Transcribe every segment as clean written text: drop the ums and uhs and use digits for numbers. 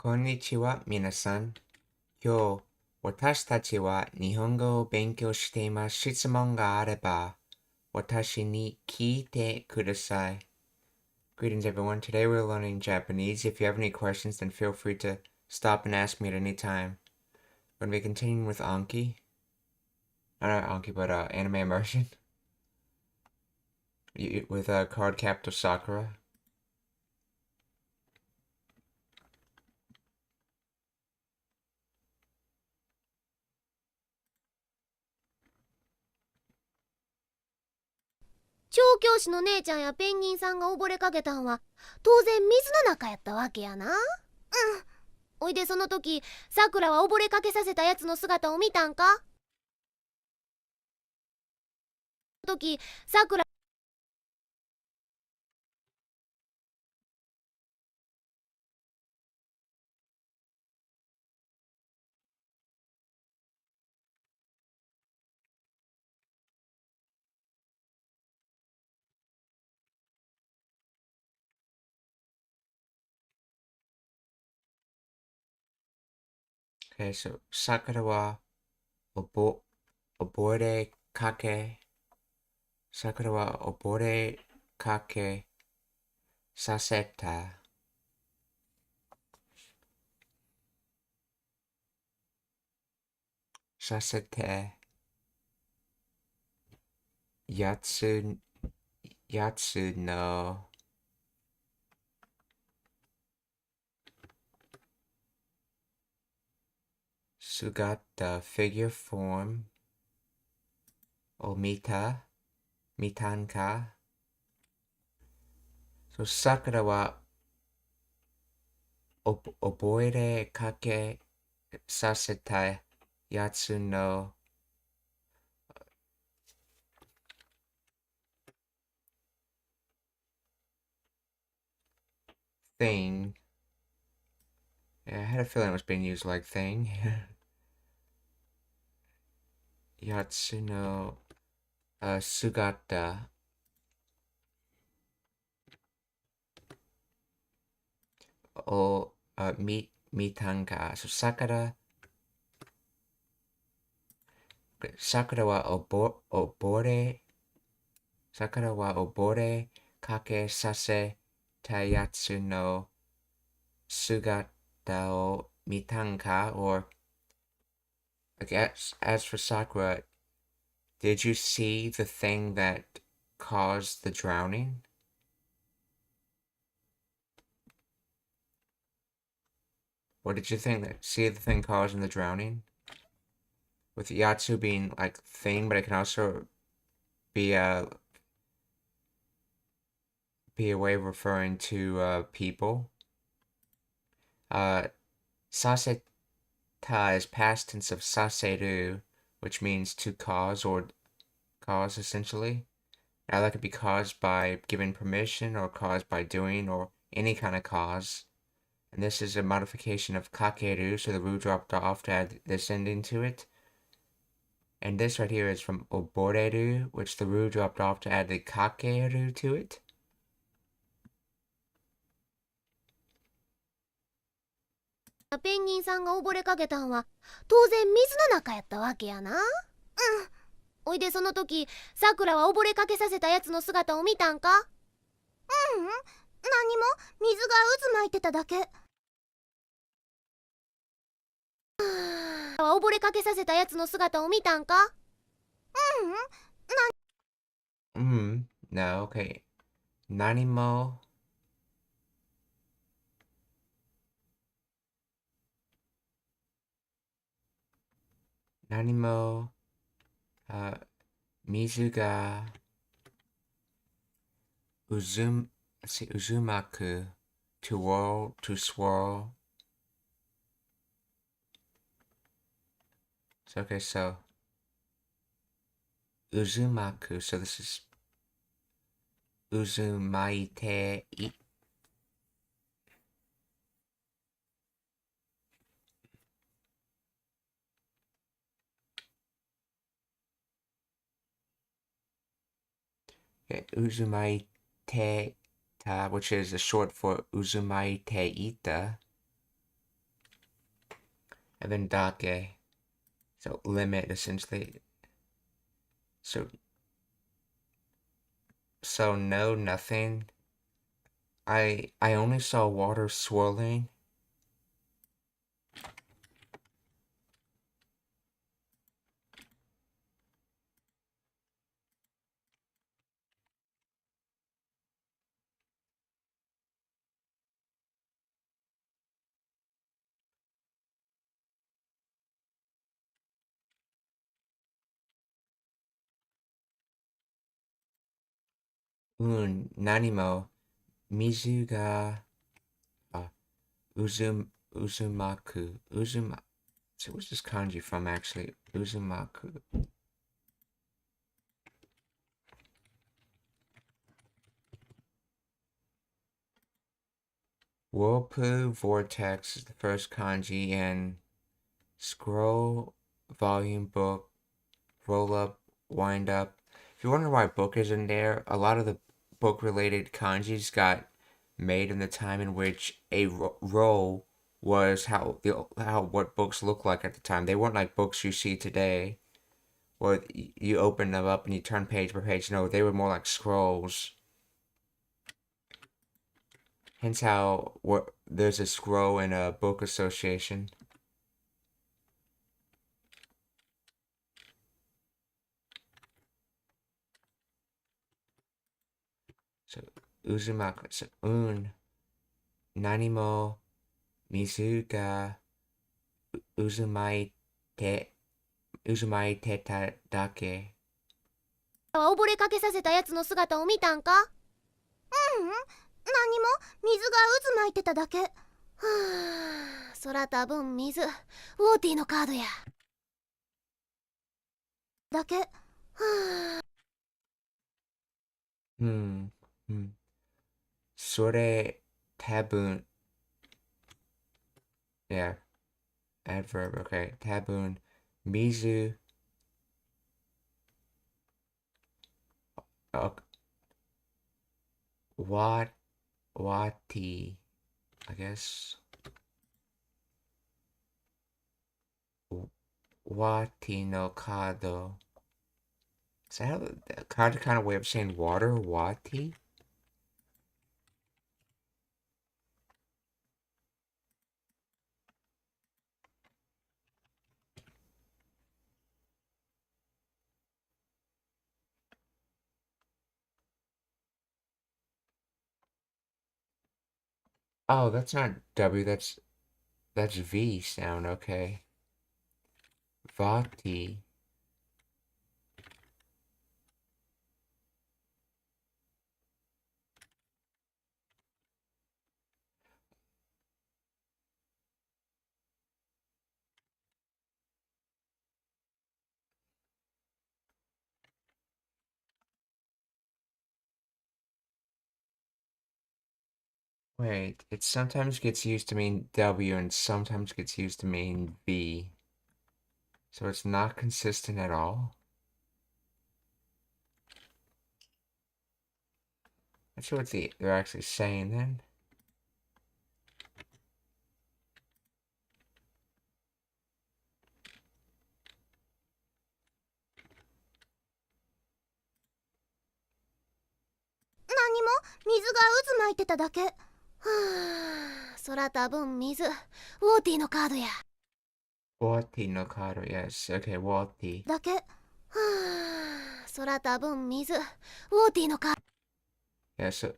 こんにちは、皆さん。今日、私たちは日本語を勉強しています。質問があれば、私に聞いてください。Greetings, everyone. Today we're learning Japanese. If you have any questions, then feel free to stop and ask me at any time. We're going to be continuing with Anki. Not Anki, but Anime Immersion. With Card Captor Sakura. 調教師の姉ちゃんやペンギンさんが溺れかけたんは当然水の中やったわけやな。おいでその時さくらは溺れかけさせたやつの姿を見たんか？時さくらOkay, so Sakura wa obore kake. Sakura wa obore kake saseta. Sasete yatsu no sugata figure form o mitanka. So Sakura wa oboire kake saseta yatsu no thing. Yeah, I had a feeling it was being used like thing. Yatsu no sugata o mitanka. So Sakura wa obore kake sase tayatsu no sugata o mitanka. Or I guess as for Sakura, did you see the thing that caused the drowning? What did you see the thing causing the drowning? With Yatsu being like thing, but it can also be a way of referring to people. Saseta is past tense of saseru, which means to cause or cause essentially. Now that could be caused by giving permission or caused by doing or any kind of cause. And this is a modification of kakeru, so the ru dropped off to add this ending to it. And this right here is from oboreru, which the ru dropped off to add the kakeru to it. ペンギンさんが溺れかけたんは当然水の中やったわけやな。おいでその時さくらは溺れかけさせたやつの姿を見たんか？何も、水が渦巻いてただけ。溺れかけさせたやつの姿を見たんか？No, okay. 何も水が渦巻く to whirl, to swirl. So, okay, so 渦巻く, so this is 渦巻いてい渦巻いてた, which is a short for 渦巻いていた. and then dake. So limit essentially. So no, nothing. I only saw water swirling. Nanimo mizu ga uzumaku. So where's this kanji from actually? Uzumaku. Whirlpool vortex is the first kanji, and scroll, volume, book, roll up, wind up. If you wonder why book is in there, a lot of the book related kanjis got made in the time in which a roll was how what books looked like at the time. They weren't like books you see today, where you open them up and you turn page per page. No, they were more like scrolls. Hence how there's a scroll in a book association. So uzumaku. So nanimo mizu ga uzumaite ta dake. 溺れかけさせたやつの姿を見たんか？何も、水が渦巻いてただけ。はあ、そら多分水、ウォーティーのカードや。だけ。はあ。それ多分 yeah, adverb, okay. 多分水wati, I guess. Wati no kado. Is that a kind of way of saying water? Wati? Oh, that's not W, that's V sound, okay. Vati. Wait, it sometimes gets used to mean W and sometimes gets used to mean V. So it's not consistent at all? Not sure what they're actually saying then. Wati no kado, yes. Okay, Wati. だけ。はあ、そら多分水、ウォーティーのカード。Yeah, so,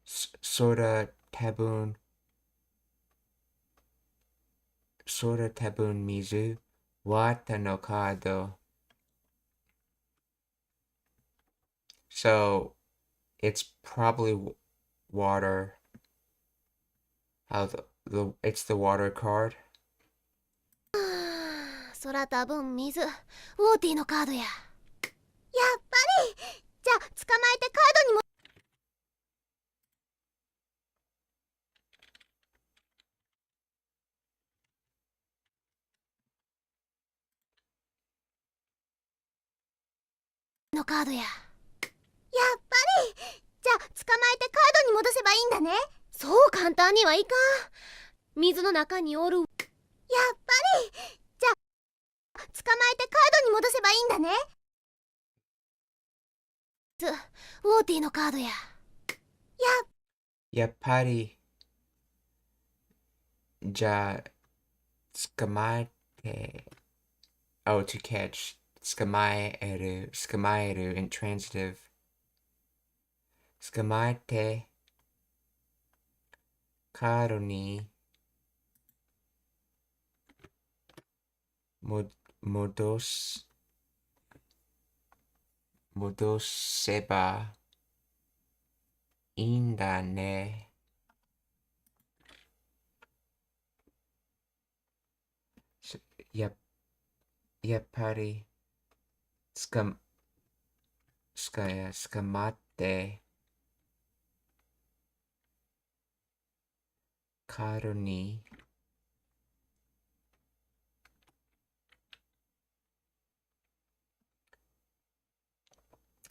Sora tabun mizu wata no kado. So it's probably water. How it's the water card. そら多分水、ウォーティーのカードや。やっぱり。じゃあ捕まえてカードにも。のカードや。やっぱり。じゃあ捕まえてカードに戻せばいいんだね。そう簡単にはいかん。水の中におる。やっぱり。じゃあ捕まえてカードに戻せばいいんだね。ウォーティーのカードや。やっぱり、じゃあ、捕まえて、oh, to catch, 捕まえる intransitive, 捕まえて、カードにも戻す、戻せばいいんだね。しや、やっぱり、つか、捕まって、カードに、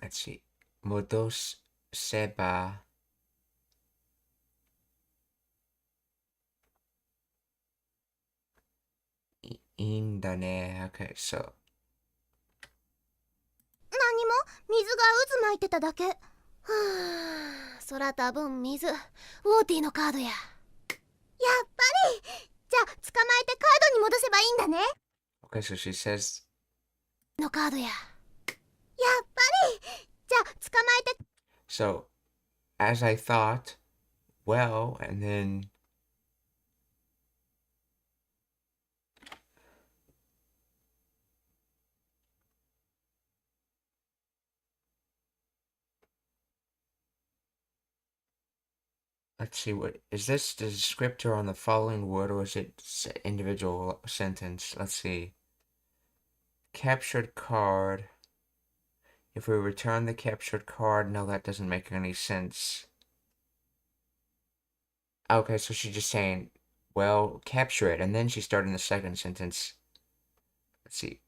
let's see, 戻せばいいんだね。Okay, so, 何も、水が渦巻いてただけ。はあ、そら多分水。ウォーティーのカードや。やっぱり。じゃあ捕まえてカードに戻せばいいんだね。okay, so she says, のカードや。やっぱり。じゃあ捕まえて。so, as I thought, well, and then, let's see, what is this the descriptor on the following word or is it individual sentence? Let's see. Captured card. If we return the captured card, no, that doesn't make any sense. Okay, so she's just saying, well, capture it, and then she's starting the second sentence. Let's see.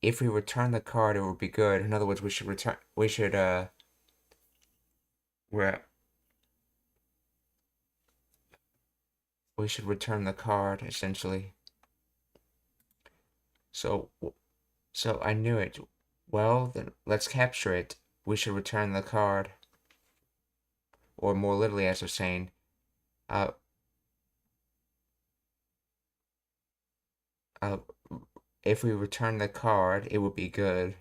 If we return the card, it would be good. In other words, we should return. We should we should return the card essentially. So so I knew it. Well, then let's capture it. We should return the card. Or more literally, as they're saying, uh, uh, if we return the card, it would be good.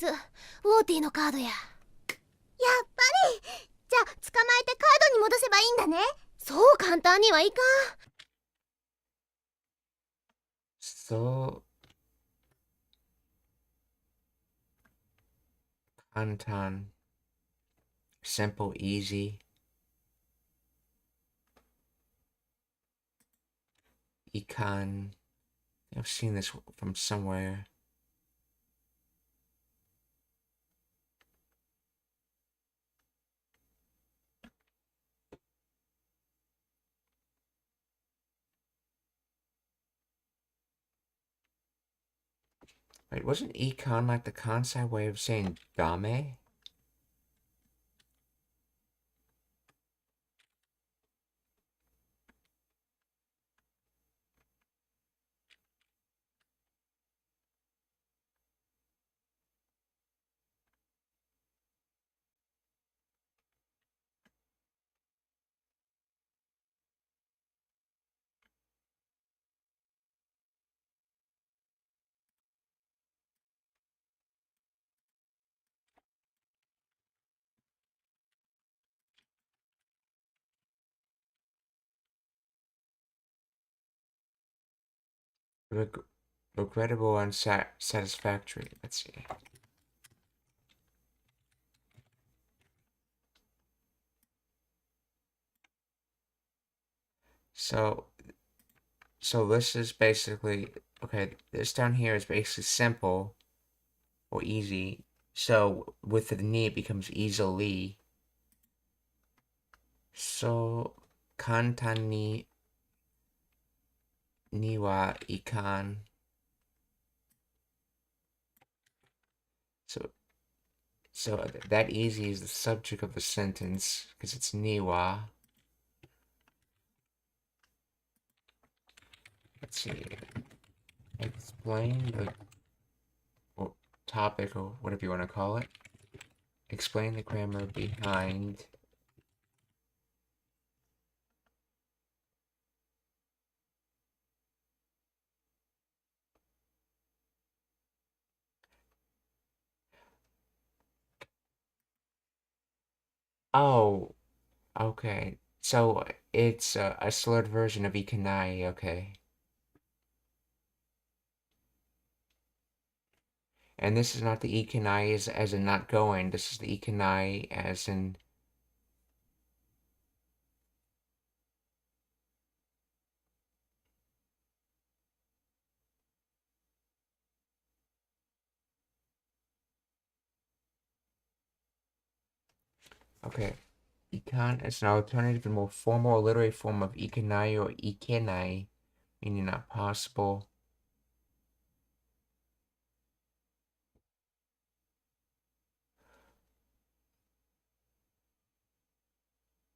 ウォーティーのカードや。やっぱり。じゃあ捕まえてカードに戻せばいいんだね。そう簡単にはいかん。So, kantan, simple, easy. Econ. I've seen this from somewhere. Wait, wasn't econ like the Kansai way of saying dame? Regrettable, unsatisfactory. Let's see. So, so this is basically, okay, this down here is basically simple or easy. So with the ni it becomes easily. So, kantan ni wa ikan. So that easy is the subject of the sentence because it's niwa. Let's see. Explain the topic or whatever you want to call it. Explain the grammar behind Oh, okay. So it's a slurred version of ikanai, okay. And this is not the ikanai as in not going. This is the ikanai as in okay. Ikan is an alternative and more formal or literary form of ikanai or ikenai, meaning not possible.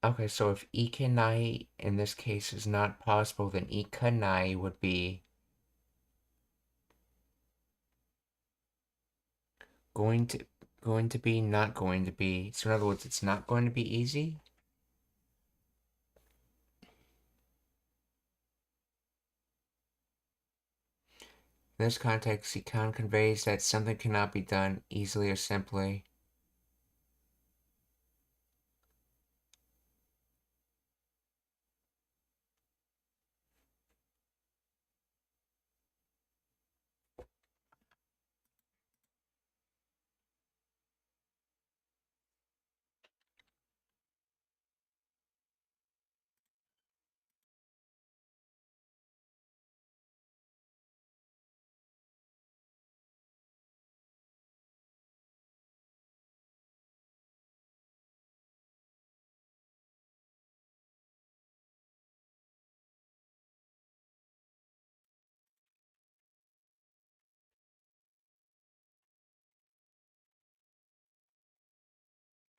Okay, so if ikenai in this case is not possible, then ikanai would be going to be, not going to be. So in other words, it's not going to be easy. In this context, ikan conveys that something cannot be done easily or simply.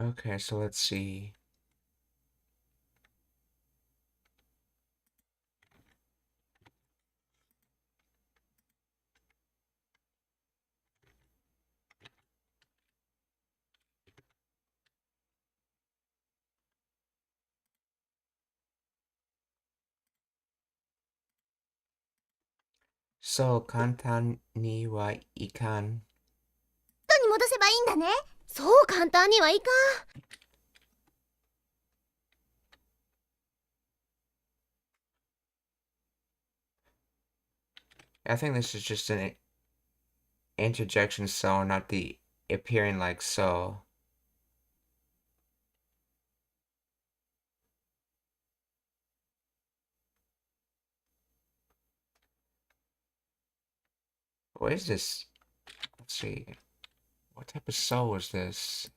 Okay, so let's see. So, kantan ni wa ikan. 元に戻せばいいんだね。そう簡単にはいかん。I think this is just an interjection so, not the appearing like so. What is this? Let's see. What type of so is this?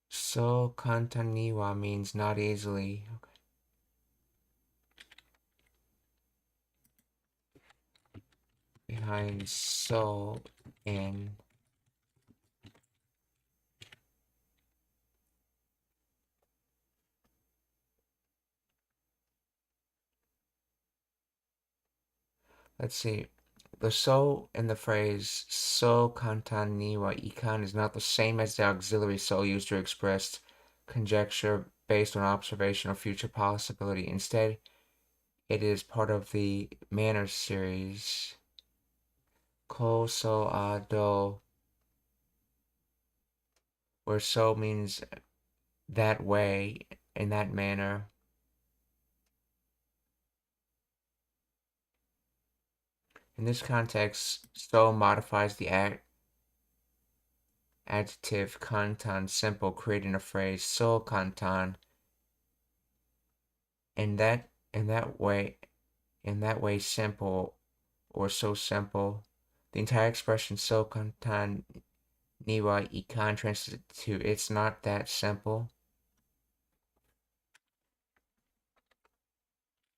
So kantan ni wa means not easily. Okay. Behind so in let's see. The so in the phrase so kantan ni wa ikan is not the same as the auxiliary so used to express conjecture based on observation or future possibility. Instead, it is part of the manner series. Ko so a do, where so means that way, in that manner. In this context, so modifies the adjective kantan simple, creating a phrase so kantan. In that way, simple or so simple. The entire expression so kantan ni wa ikan translates to it's not that simple.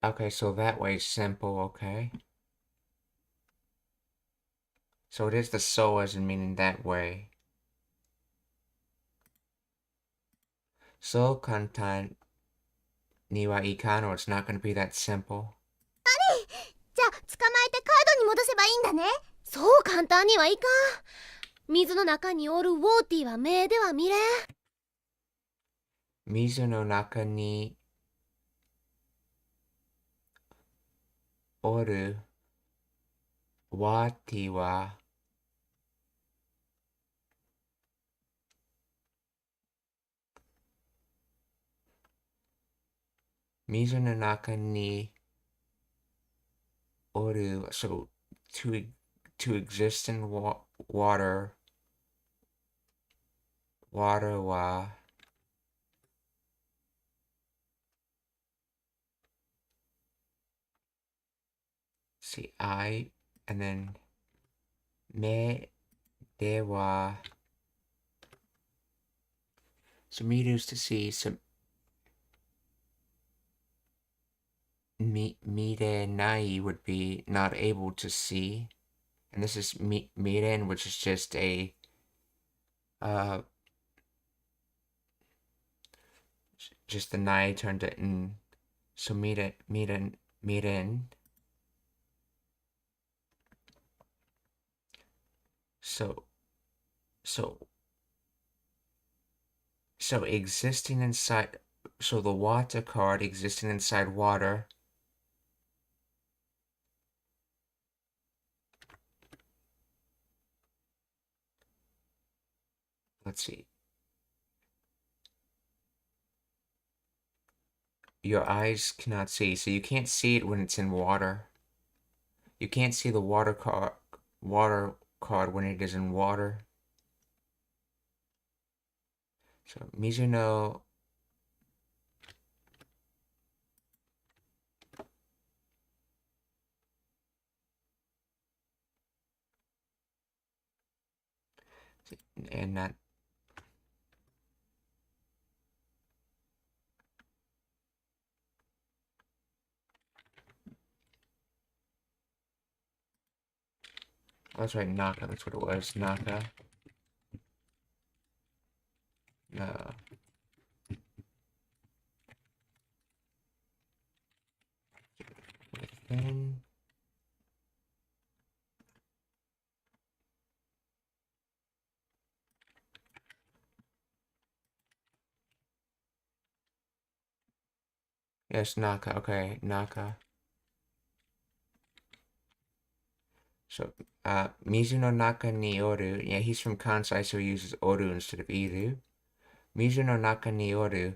Okay, so that way simple, okay. So it is the so as in meaning that way. So kantan ni wa ikano, it's not going to be that simple. じゃあ捕まえてカードに戻せばいいんだね。そう簡単にはいかん。水の中におるウォーティは目では見れん。水の中におるワーティは水の中におる so to exist in water は see I and then 目では so 見る is to see so 見れない would be not able to see and this is 見れん which is just a just the nai turned it in so 見れん so existing inside so the water card existing inside water let's see your eyes cannot see so you can't see it when it's in water you can't see the water card when it is in water so Mizuno and not oh, that's right Naka that's what it was Naka no within yes Naka okay Naka so Mizuno Naka ni oru yeah he's from Kansai so he uses oru instead of iru Mizuno Naka ni oru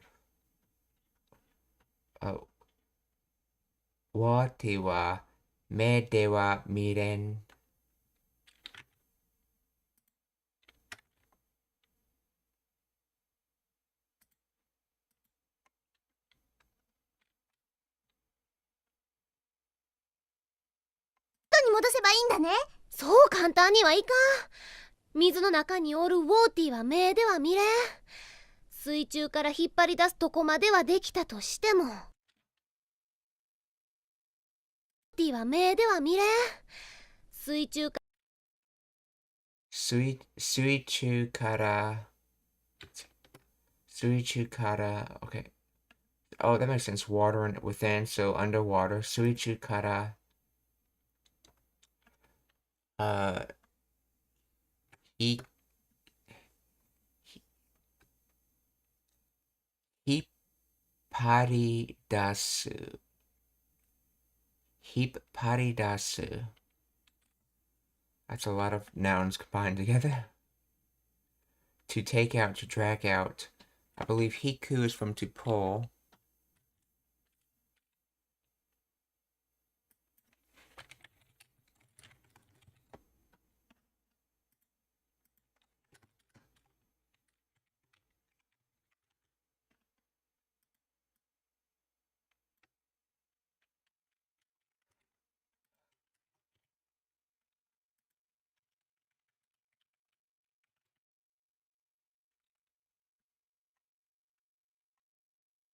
わては目では見れん。カードに戻せばいいんだね。そう簡単にはいかん。水の中におるウォーティは目では見れん。水中から引っ張り出すとこまではできたとしてもウォーティは目では見れん。水中か水中から、okay. Oh, that makes sense. Water and within, so underwater. 水中から、ひ、引っ張り出す。引っ張り出す。That's a lot of nouns combined together. To take out, to drag out. I believe hiku is from to pull.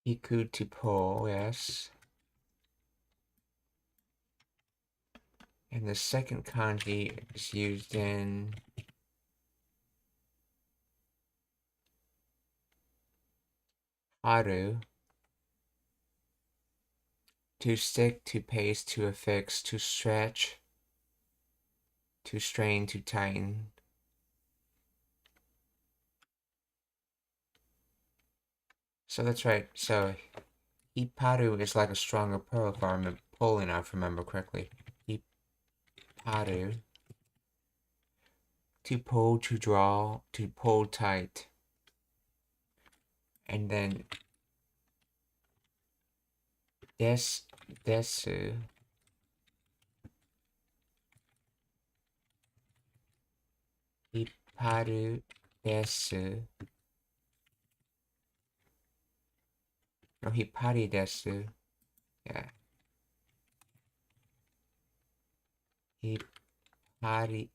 Hiku to pull, yes. And the second kanji is used in haru, to stick, to paste, to affix, to stretch, to strain, to tighten. So that's right. So hiparu is like a stronger pearl if I remember, pulling, if I remember correctly. Hiparu. To pull, to draw, to pull tight. And then desu. Hiparu desu. No, hipari desu. Yeah. Hipari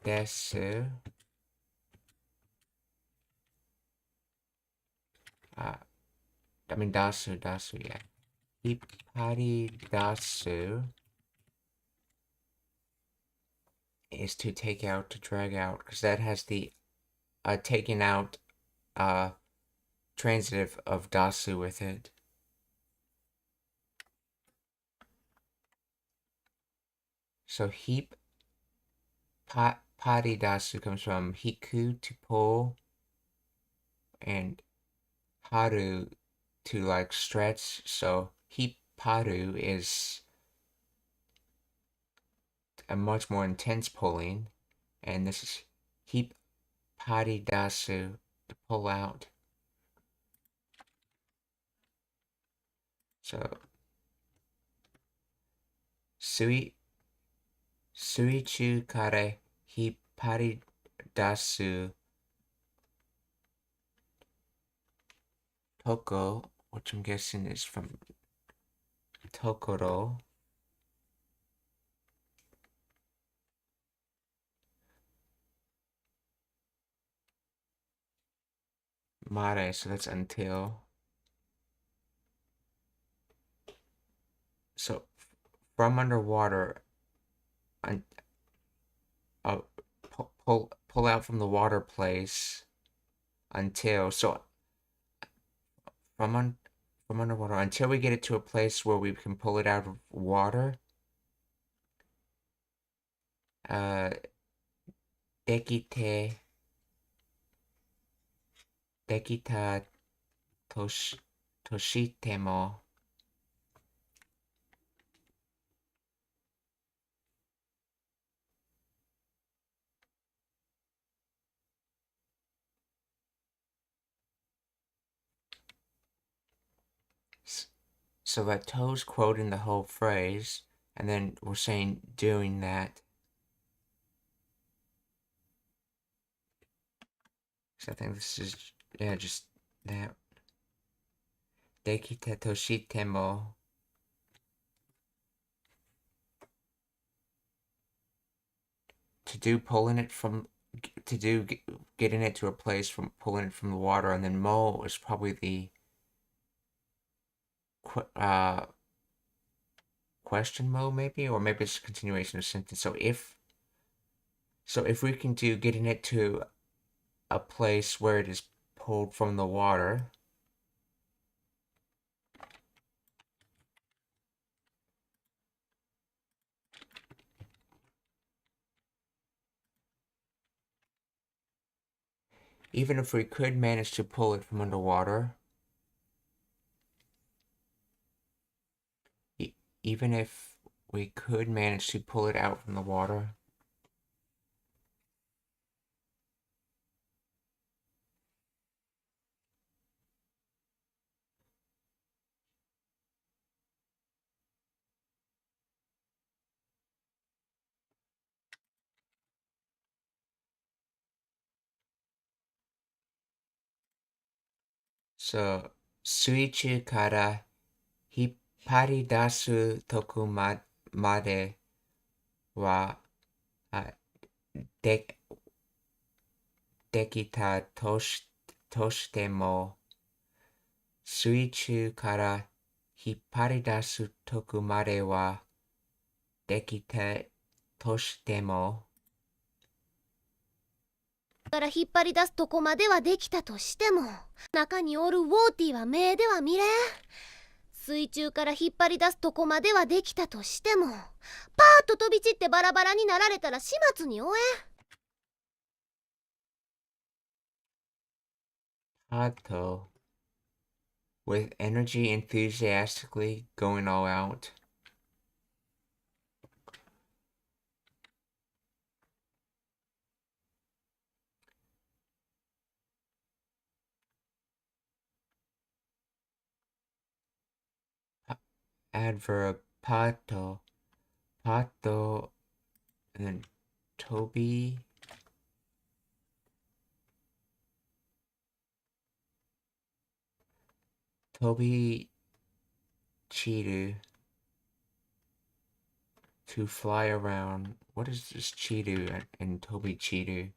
desu. I mean dasu, yeah. Hipari dasu is to take out, to drag out, because that has the taking out transitive of dasu with it. So pari dasu comes from hiku, to pull, and haru, to like stretch. So hiparu is a much more intense pulling, and this is hipari dasu, to pull out. So suichu kare hipari dasu toko, which I'm guessing is from Tokoro. Mare, so that's until. So from underwater, pull out from the water place until. So from underwater until we get it to a place where we can pull it out of water. Dekita toshitemo. So that To's quoting the whole phrase, and then we're saying doing that. So I think this is, yeah, just that. Dekita toshitemo. To do pulling it from, to do getting it to a place from pulling it from the water, and then mo is probably the question mo, maybe, or maybe it's a continuation of sentence. So if we can do getting it to a place where it is pulled from the water, even if we could manage to pull it from underwater, even if we could manage to pull it out from the water, so suichu kara hippari dasu toku made wa dekita toshite mo. 水中から引っ張り出すとこまではできたとしても、から引っ張り出すとこまではできたとしても、中におるウォーティは目では見れん。水中から引っ張り出すとこまではできたとしても、パーッと飛び散ってバラバラになられたら始末に終えん。Pato, with energy enthusiastically going all out. Adverb pato, pato, and then Toby. Toby Chidu to fly around. What is this Chidu and Toby Chidu?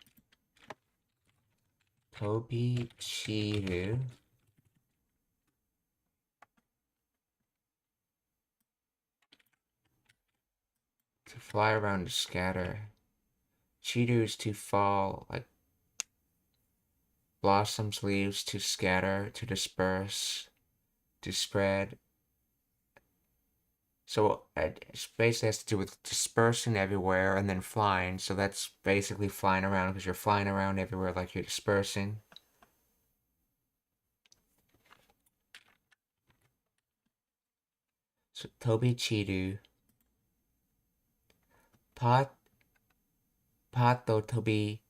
Toby Chidu to fly around to scatter. Chidu is to fall, like blossoms, leaves, to scatter, to disperse, to spread. So it basically has to do with dispersing everywhere and then flying. So that's basically flying around because you're flying around everywhere like you're dispersing. So Toby Chidu. Pato Toby.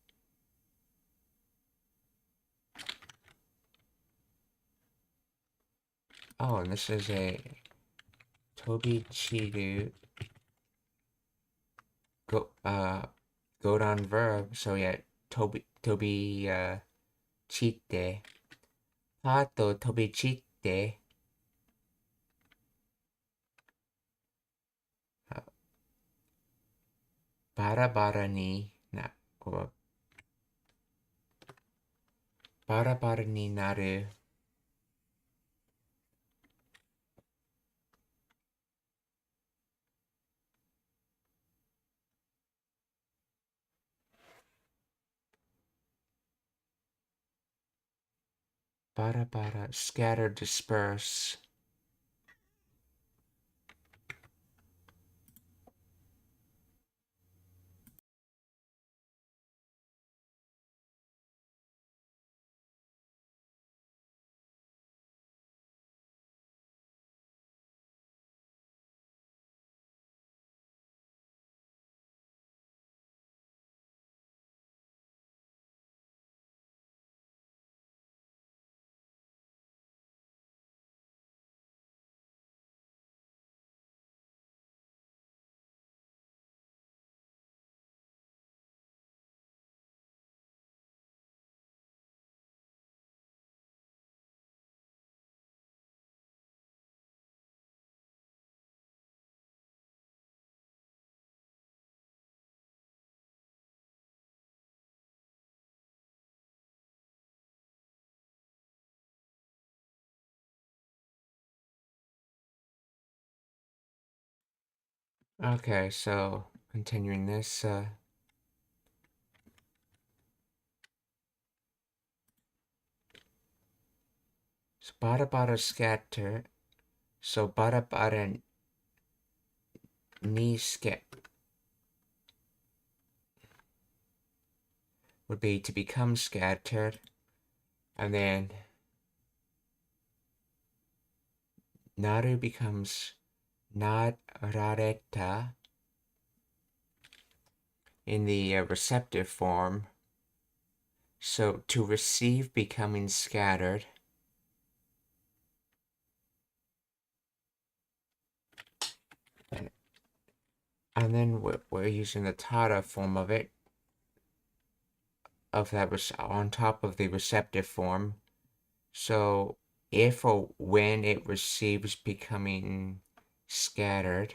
Oh, and this is a Toby Chidu go down verb. So yeah, Toby Chite. Pato Toby Chite. Bara ni na or bara ni naru. Bara, scatter, disperse. Okay, so continuing this, so bara scatter, so bara ni scat would be to become scattered, and then naru becomes narareta in the receptive form. So to receive becoming scattered. And then we're using the tada form of it, of that on top of the receptive form. So if or when it receives becoming scattered,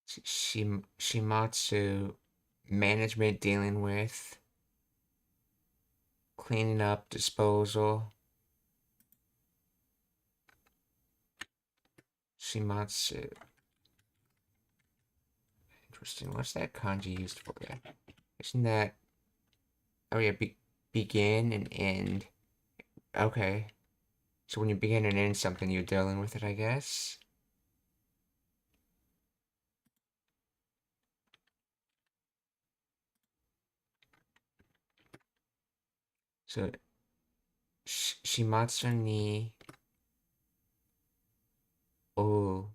Shimatsu, management, dealing with, cleaning up, disposal. Shimatsu. Interesting. What's that kanji used for that? Isn't that... Oh yeah, begin and end. Okay. So when you begin and end something, you're dealing with it, I guess? So, shimatsu ni... Oh,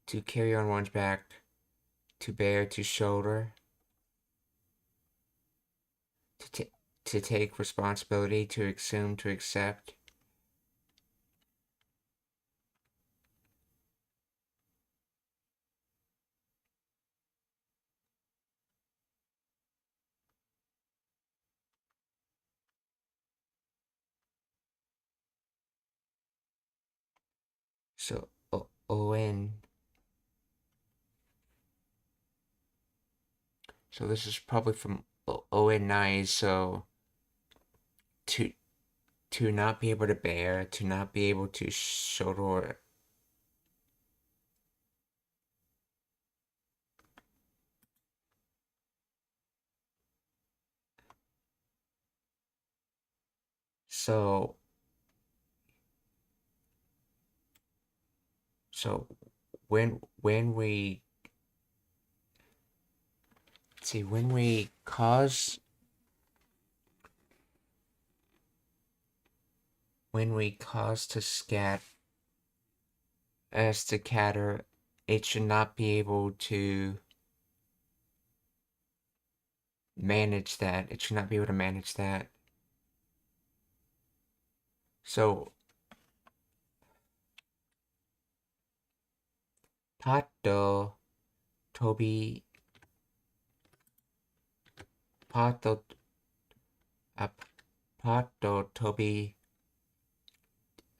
to carry on one's back, to bear, to shoulder, to take responsibility, to assume, to accept. So, on. So this is probably from on9, so to not be able to bear, to not be able to shoulder. So when we see when we cause to scatter, it should not be able to manage that. It should not be able to manage that. So pato tobi pato pato tobi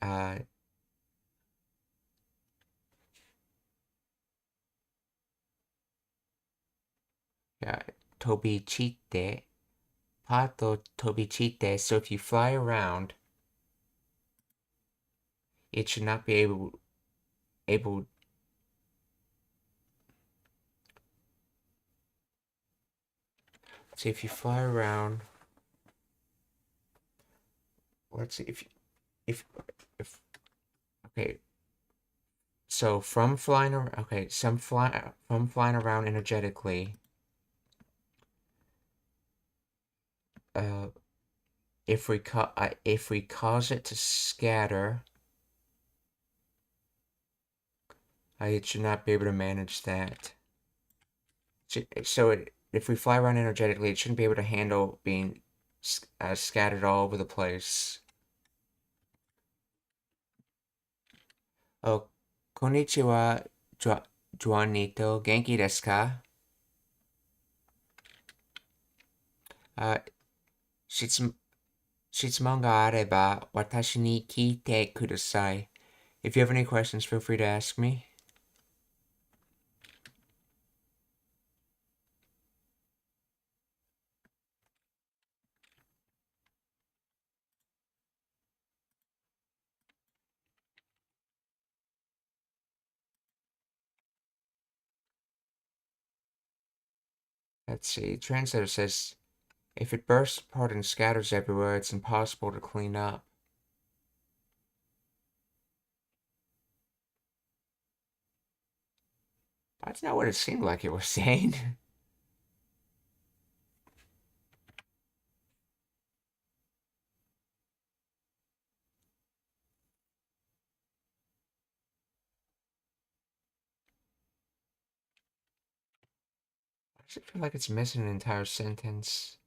uh yeah, tobi chite pato tobi chite. So if you fly around, it should not be able. So if you fly around, let's see if okay. So from flying around, okay, from flying around energetically. Uh, if we cause it to scatter, it should not be able to manage that. So if we fly around energetically, it shouldn't be able to handle being scattered all over the place. Oh, konnichiwa, Juanito. Genki desu ka? 質問があれば私に聞いてください. If you have any questions, feel free to ask me. Let's see. Translator says, if it bursts apart and scatters everywhere, it's impossible to clean up. That's not what it seemed like it was saying. I just feel like it's missing an entire sentence.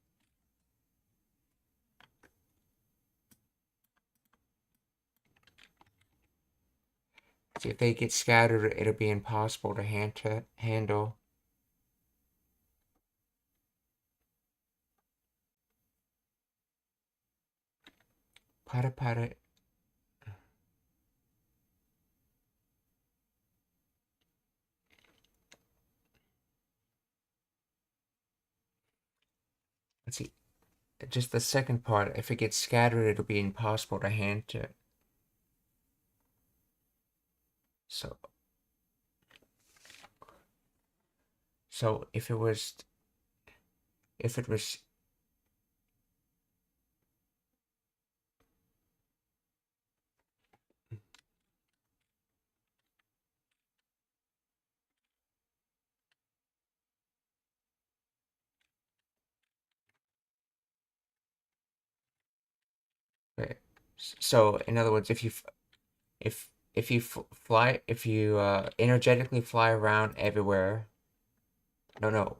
See, if they get scattered, it'll be impossible to handle. Para para. just the second part, if it gets scattered, it'll be impossible to hand it. So if it was okay. So in other words, if you fly, if you energetically fly around everywhere, no,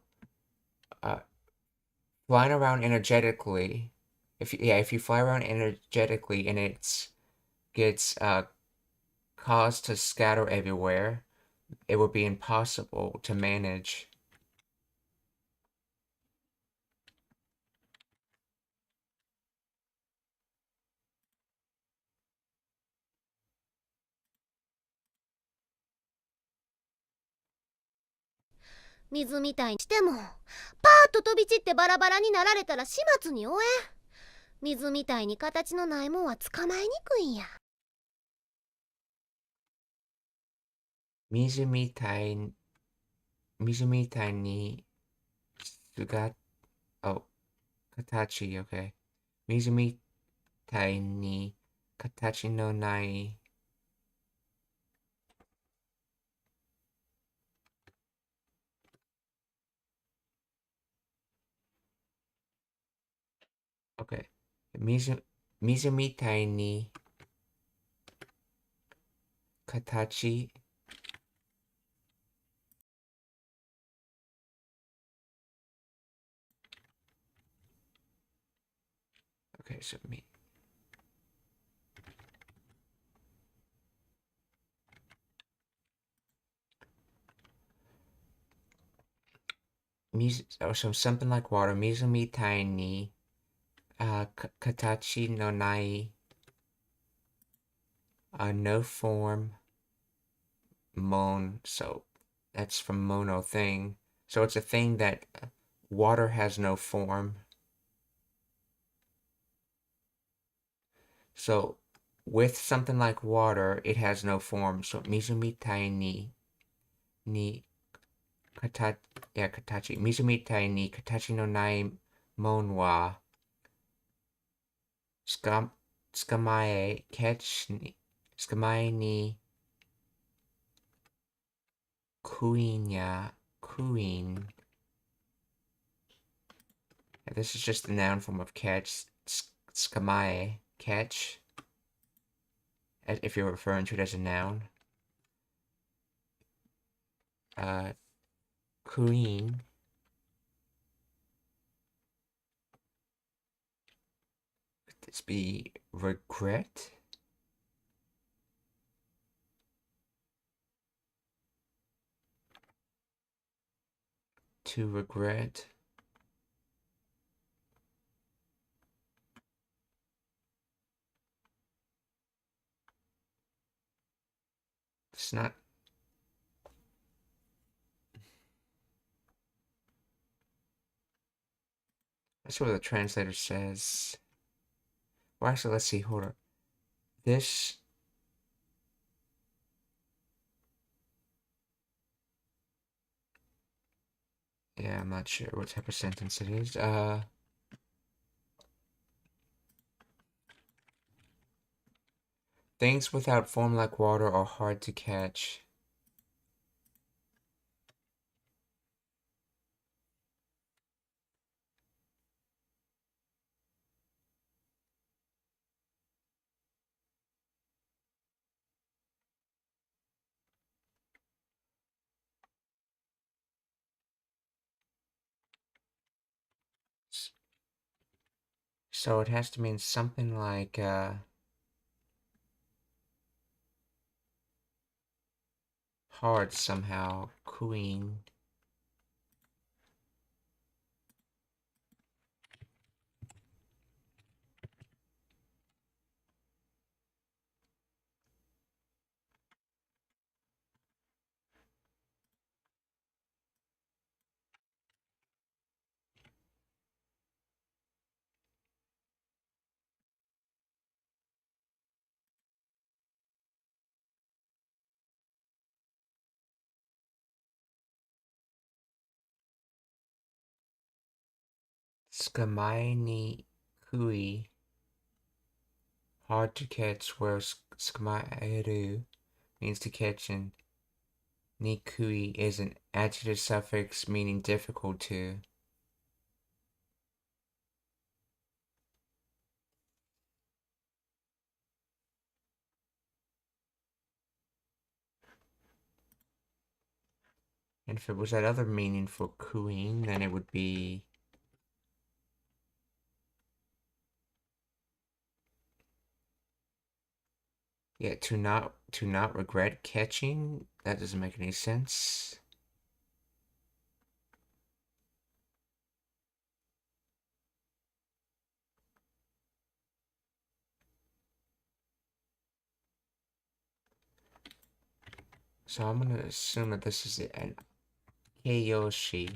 uh, flying around energetically, if you fly around energetically and it gets caused to scatter everywhere, it would be impossible to manage.水みたいにしてもパーッと飛び散ってバラバラになられたら始末に終えん。水みたいに形のないもんは捕まえにくいんや。水みたいに姿、oh, 形、okay. 水みたいに形のない、okay. 水みたいに形、okay, so so something like water, 水みたいに、形のない、no form, mon, so that's from mono thing. So it's a thing that water has no form. So with something like water, it has no form. So mizu mitai ni katachi, yeah, katachi. Mizu mitai ni katachi no nai mon wa skamae catch ni skamae ni queen ya queen. Yeah, this is just the noun form of catch. Skamae catch. If you're referring to it as a noun. Queen. Could this be regret? To regret. It's not. That's what the translator says. Well, actually, let's see. Hold on. This. Yeah, I'm not sure what type of sentence it is. Things without form like water are hard to catch. So it has to mean something like, hard somehow. Queen. Skamae ni kui. Hard to catch, whereas skamaeru means to catch, and nikui is an adjective suffix meaning difficult to. And if it was that other meaning for kuing, then it would be to not regret catching. That doesn't make any sense. So I'm gonna assume that this is an keiyoshi.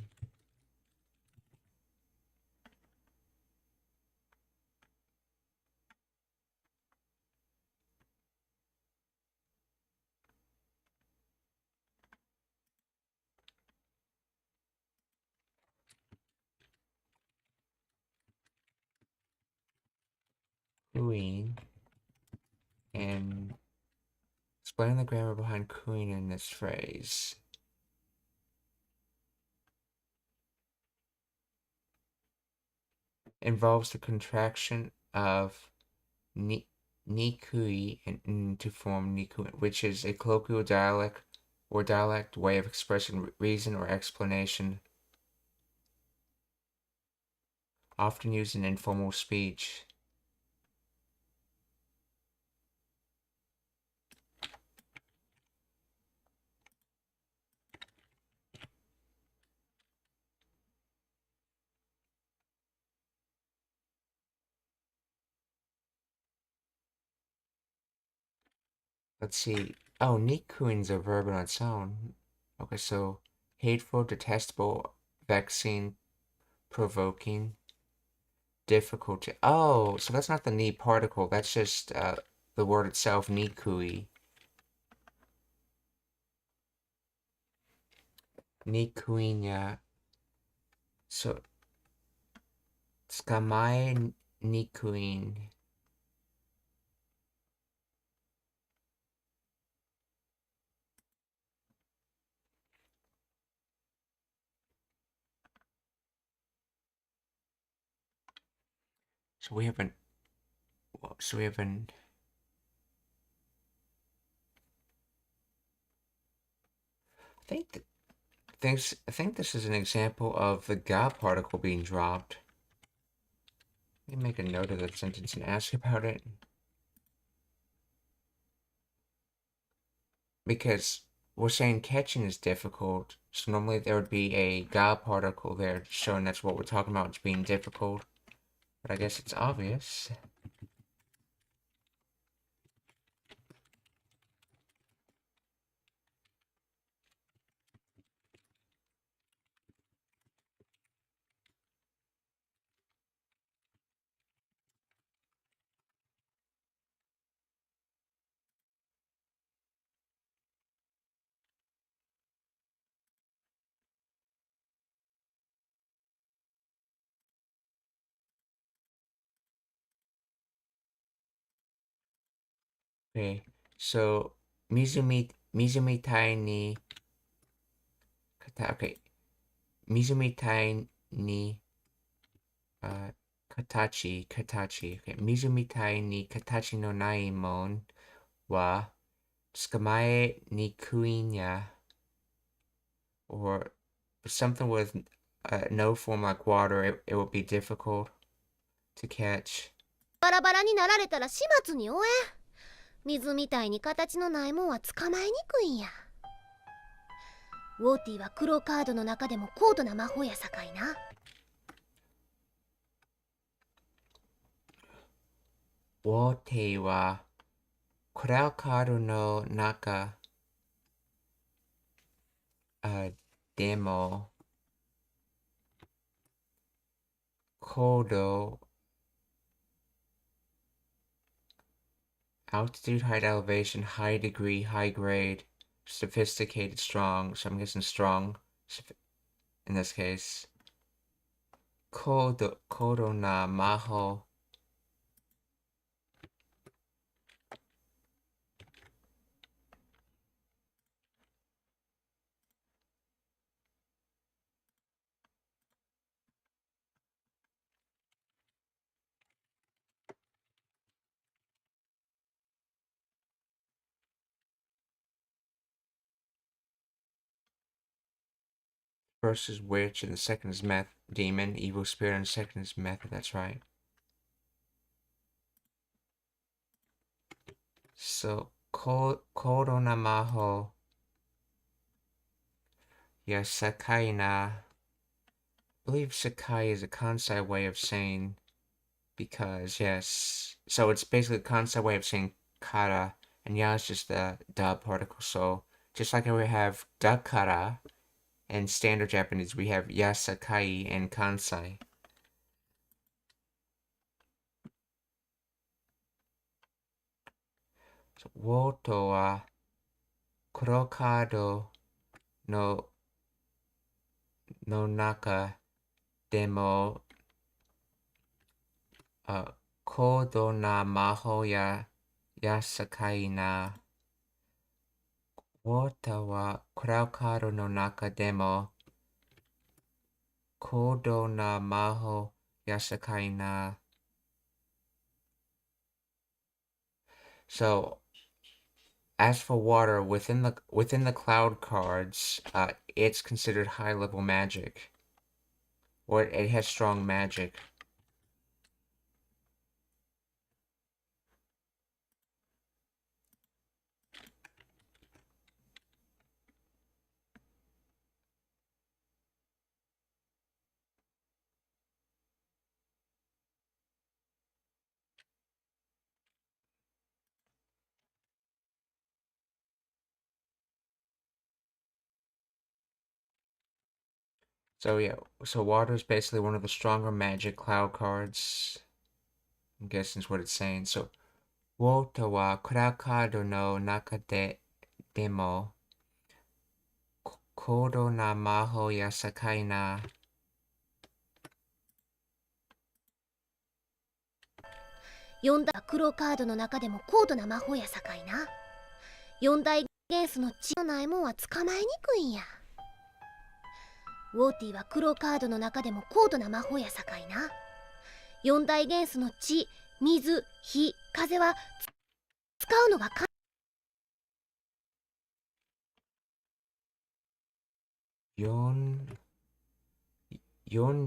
Kuing. And explain the grammar behind kuing in this phrase. Involves the contraction of nikui and to form nikui, which is a colloquial dialect way of expressing reason or explanation, often used in informal speech. Let's see. Oh, nikuin's a verb on its own. Okay, so hateful, detestable, vexing, provoking, difficult to. Oh, so that's not the ni particle. That's just the word itself, nikui. Nikuinya. So, skamae nikuin. So we have an. So we have an. I think this is an example of the ga particle being dropped. Let me make a note of that sentence and ask about it. Because we're saying catching is difficult, so normally there would be a ga particle there showing that's what we're talking about, it's being difficult. But I guess it's obvious. Okay, so Mizumitai ni okay. Mizumitai ni katachi. Okay, Mizumitai ni katachi no nai mon wa tsukamae ni kuinya, or something with no form like water, it would be difficult to catch. バラバラになられたら始末に終え。水みたいに形のないもんは捕まえにくいんや。ウォーティは黒カードの中でも高度な魔法やさかいな。ウォーティはクラカードの中でも高度 altitude, height, elevation, high degree, high grade, sophisticated, strong. So I'm guessing strong in this case. kodo na maho. First is witch, and the second is demon, evil spirit, and the second is method. That's right. So kodo na maho ya sakai na. I believe sakai is a kansai way of saying because, yes. So it's basically a kansai way of saying kara, and ya is just the da particle. So just like we have dakara in standard Japanese, we have yasakai in kansai. So, woto wa kuro kado no naka demo kodo na maho ya yasakai na. Wota wa kuro kado no naka demo kodo na maho yasakai na. So, as for water within the cloud cards, it's considered high level magic, or it has strong magic. So yeah, so water is basically one of the stronger magic cloud cards. I'm guessing is what it's saying. So, Wota wa cloud card no naka de demo kodo na maho ya sakai na. 4大黒カードの中でも高度な魔法やさかいな。4大元素の血のないもんは捕まえにくいんや。ウォーティは黒カードの中でも高度な魔法やさかいな。4大元素の地、水、火、風は使うのがか四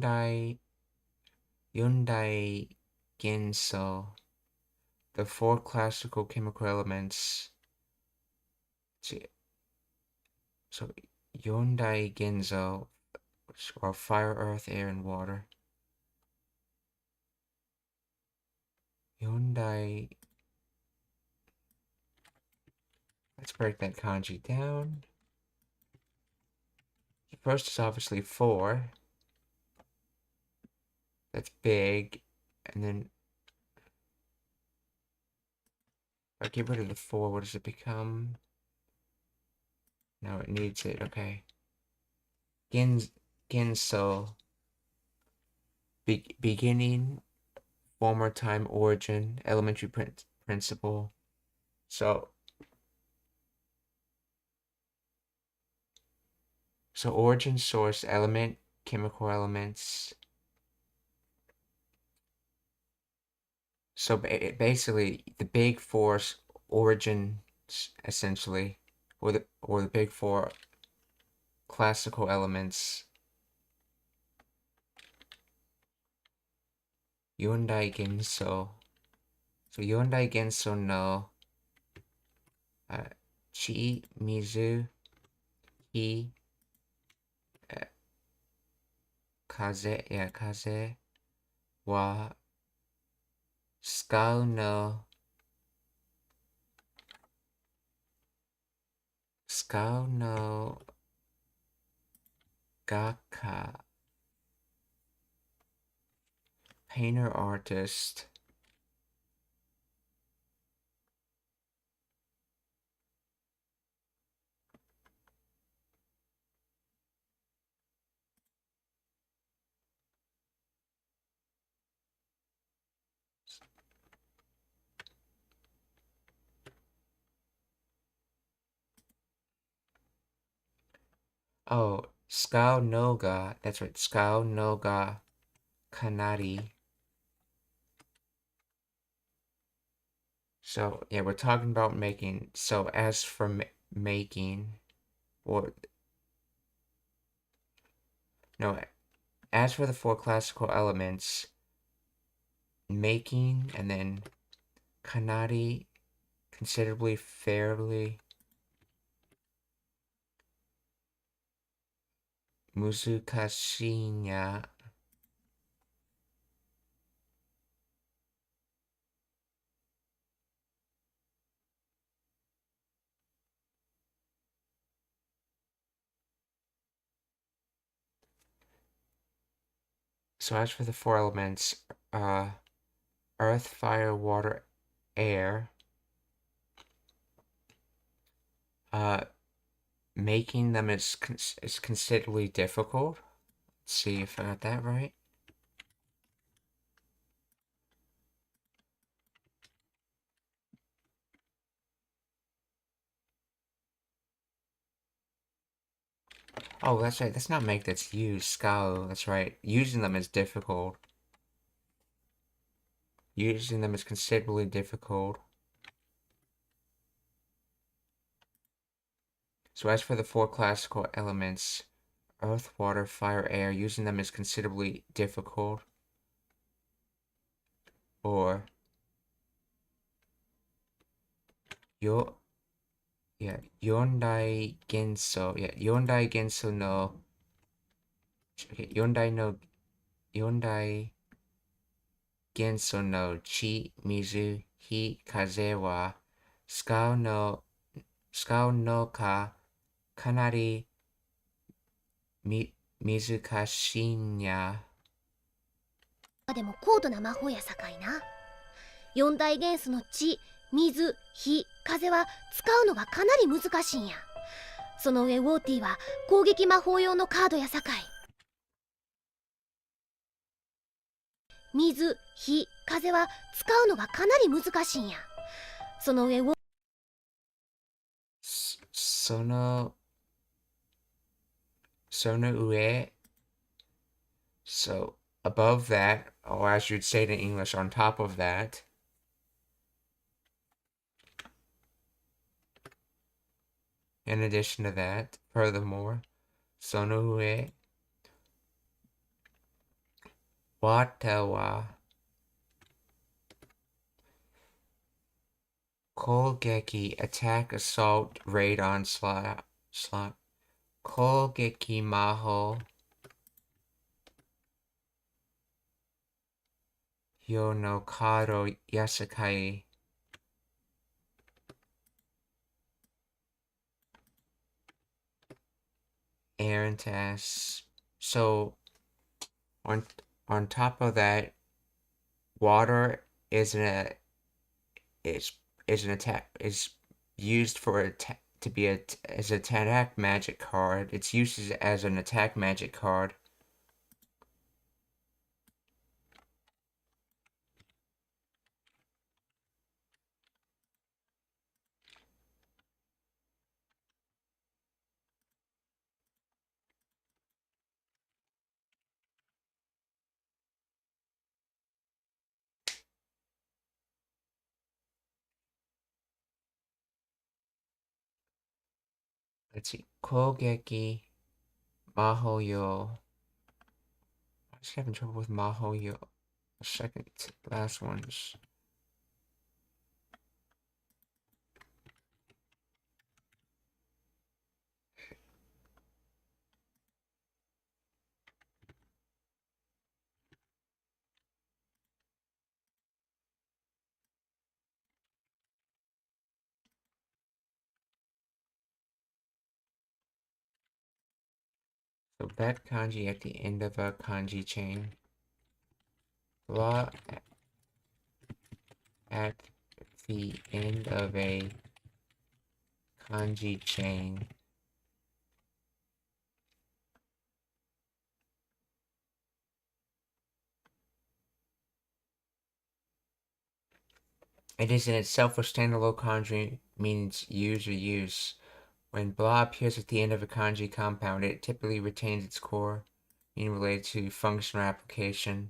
大元素 the four classical chemical elements. So, 四大元素 are fire, earth, air, and water. Hyundai. Let's break that kanji down. The first is obviously 4. That's big. And then if I get rid of the 4, what does it become? No, it needs it. Okay. Genso. Beginning, former time, origin, elementary principle. So origin, source, element, chemical elements. So basically, the big four origins, essentially, or the big four classical elements. Yondai Genso. So Yondai Genso no Chi, Mizu, Hi, Kaze wa Skau no Gaka. Painter artist. Oh, Skao no ga. That's right. Skao no ga kanari. So, yeah, we're talking about making. So, as for making, or no, as for the four classical elements, making, and then kanari, considerably, fairly, muzukashinya. So, as for the four elements, earth, fire, water, air, making them is considerably difficult. Let's see if I got that right. Oh, that's right. That's not make, that's use. Scalo. That's right. Using them is difficult. Using them is considerably difficult. So as for the four classical elements, earth, water, fire, air, using them is considerably difficult. Or yo yeah, yondai genso. Yeah, yondai genso no. Okay, yondai genso no chi, mizu, hi, kaze wa skao no ka kanari難しいんや。でも高度な魔法やさかいな。四大元素の地、水、火、風は使うのがかなり難しいんや。その上ウォーティは攻撃魔法用のカードやさかい。水、火、風は使うのがかなり難しいんや。その上その上 so above that, or as you'd say it in English, on top of that, in addition to that, furthermore, その上 wata wa 攻撃 attack, assault, raid, onslaught,攻撃魔法用のカードや世界 Aaron tasks. So on top of that, water is an attack is used for attack to be as an attack magic card. It's used as an attack magic card. Let's see. 攻撃 Mahoyo. I'm just having trouble with Mahoyo. Second last ones. So that kanji at the end of a kanji chain. Law at the end of a kanji chain. It is in itself a standalone kanji, means use or use. When blah appears at the end of a kanji compound, it typically retains its core, meaning related to function or application.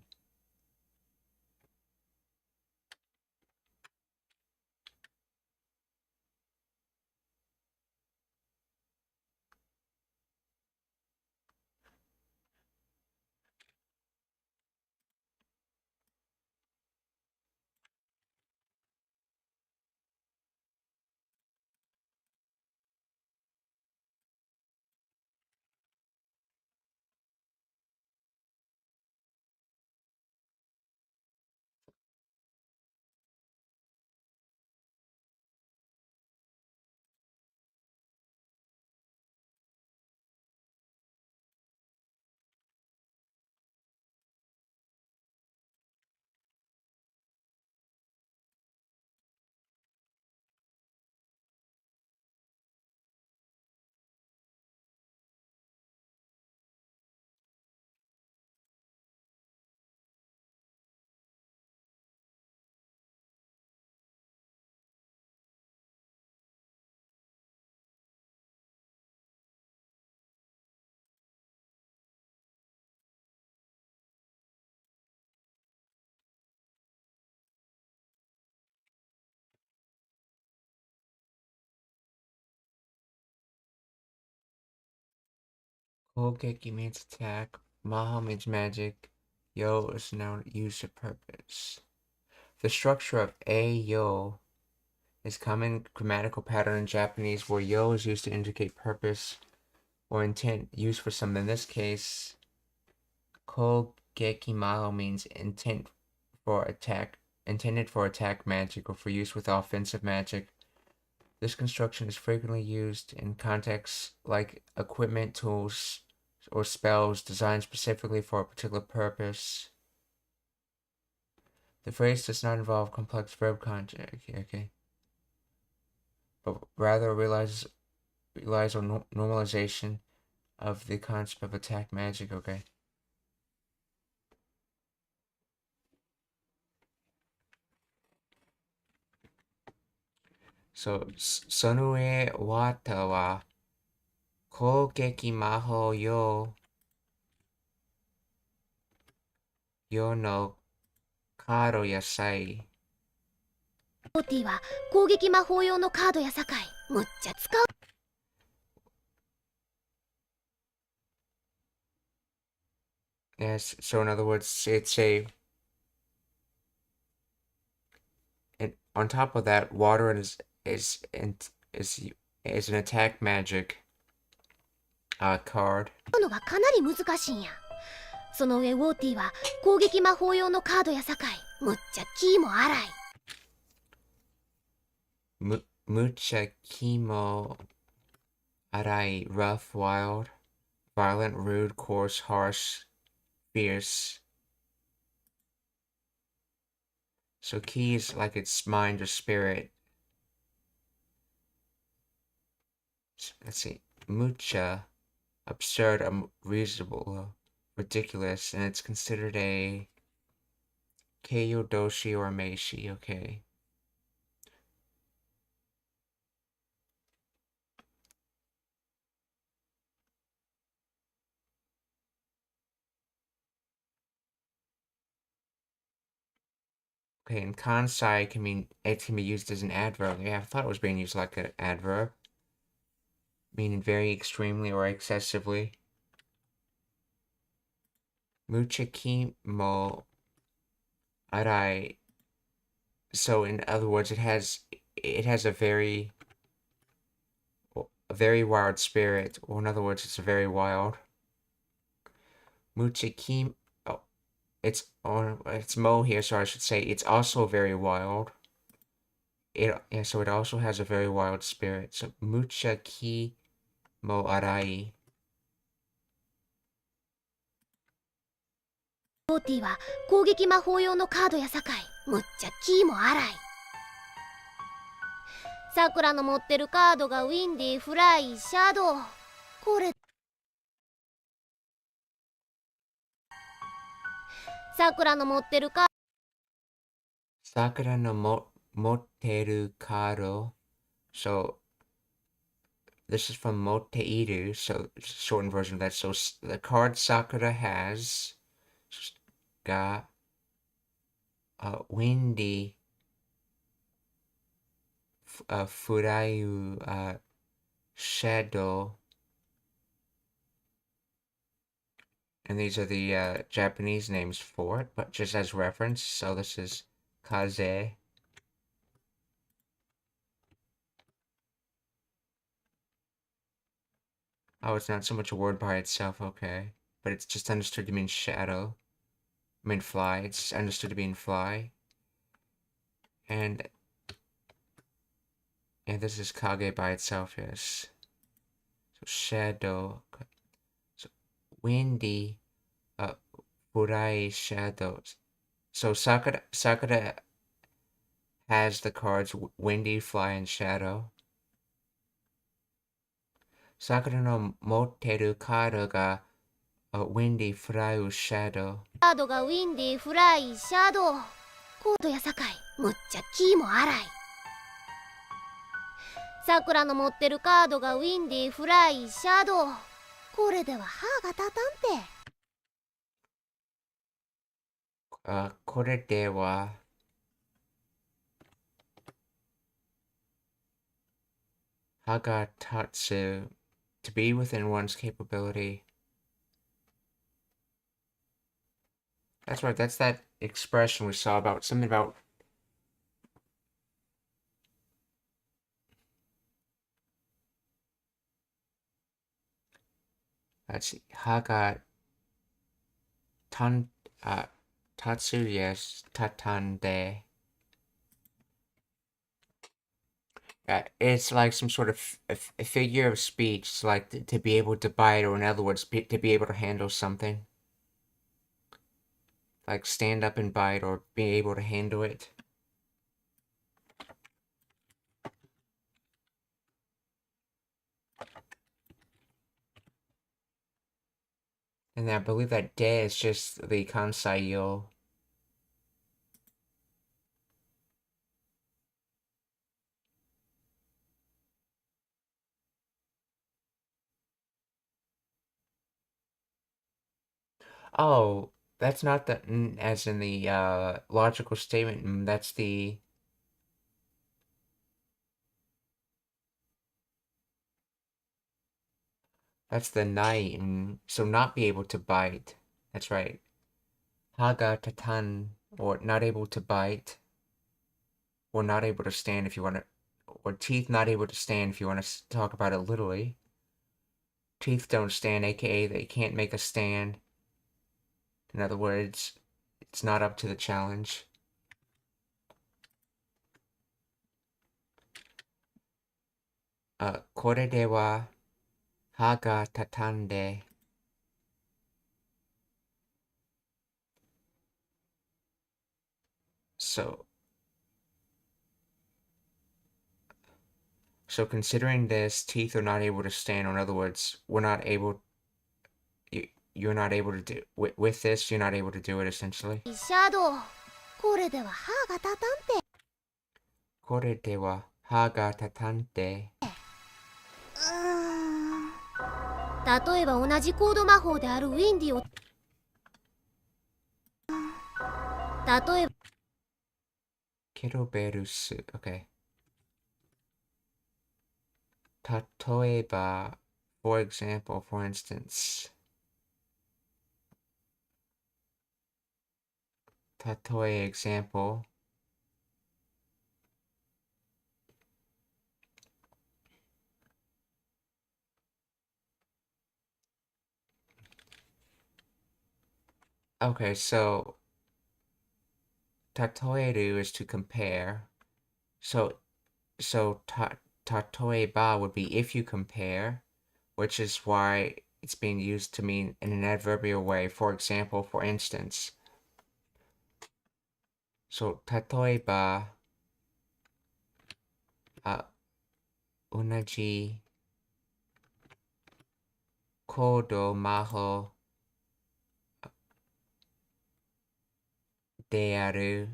Kogeki means attack, Maho means magic, Yo is a noun used for purpose. The structure of A Yo is a common grammatical pattern in Japanese where Yo is used to indicate purpose or intent used for something. In this case, Kogeki Maho means intended for attack magic or for use with offensive magic. This construction is frequently used in contexts like equipment, tools, or spells designed specifically for a particular purpose. The phrase does not involve complex verb conjugation, but rather relies on normalization of the concept of attack magic, So, Sonue wata wa kogeki maho yo no kado yasai. オーティは攻撃魔法用のカードやさかいむっちゃ使う。Yes, so in other words, it's a. And on top of that, water is an attack magic card. のがかなり難しいんや。その上ウォーティは攻撃魔法用のカードやさかいむっちゃキーも荒い。Mucha kimo arai, rough, wild, violent, rude, coarse, harsh, fierce. So ki is like its mind or spirit. Let's see. Mucha, absurd, unreasonable, ridiculous, and it's considered a keiyo doshi or meishi, okay. Okay, and kansai can mean it can be used as an adverb. Yeah, I thought it was being used like an adverb, meaning very extremely or excessively. Mucha kimo arai. So in other words, it has a very wild spirit, or in other words, it's a very wild. Mucha kim. Oh, it's mo here, so I should say it's also very wild. So it also has a very wild spirit. So mucha ki mo arai. ウォーティは攻撃魔法用のカードやさかいむっちゃキーも荒い。さくらの持ってるカードがウィンディ、フライ、シャドウ。これさくらの持ってるカード Sakura no motteru kado. So this is from Moteiru, so shortened version of that. So the card Sakura has got windy furayu shadow, and these are the Japanese names for it, but just as reference. So this is kaze. Oh, it's not so much a word by itself, okay. But it's just understood to mean shadow. I mean fly. It's understood to mean fly. And this is kage by itself, yes. So shadow. So windy, furai shadows. So Sakura has the cards windy, fly, and shadow. Sakura no motteru kaardo ga windy, furaiu shadow. カードがウィンディーフライシャドウコードやさかいむっちゃキーも荒いさくらの持ってるカードがウィンディーフライシャドウこれでは歯が立たんてこれでは歯が立つ to be within one's capability. That's right, that's that expression we saw about something about let's see, haga tan tatsu, yes, tatande. It's like some sort of a figure of speech, like to be able to bite, or in other words, to be able to handle something. Like stand up and bite, or be able to handle it. And I believe that de is just the kansai yo. Oh, that's not the as in the logical statement. That's the nai. So not be able to bite. That's right. Haga tatan, or not able to bite, or not able to stand if you want to, or teeth not able to stand if you want to talk about it literally. Teeth don't stand, aka they can't make a stand. In other words, it's not up to the challenge. Kore de wa ha ga tatande. So considering this, teeth are not able to stand, or in other words, we're not able, you're not able to do, with this, you're not able to do it essentially. シャドウこれでは歯が立たんてこれでは歯が立たんて。例えば同じコード魔法であるウィンディを例えばケロベルス、OK。例えば、for example, for instance. 例え example. Okay, so 例える is to compare. So例えば would be if you compare, which is why it's being used to mean in an adverbial way. For example, for instance. So 例えば同じコード魔法である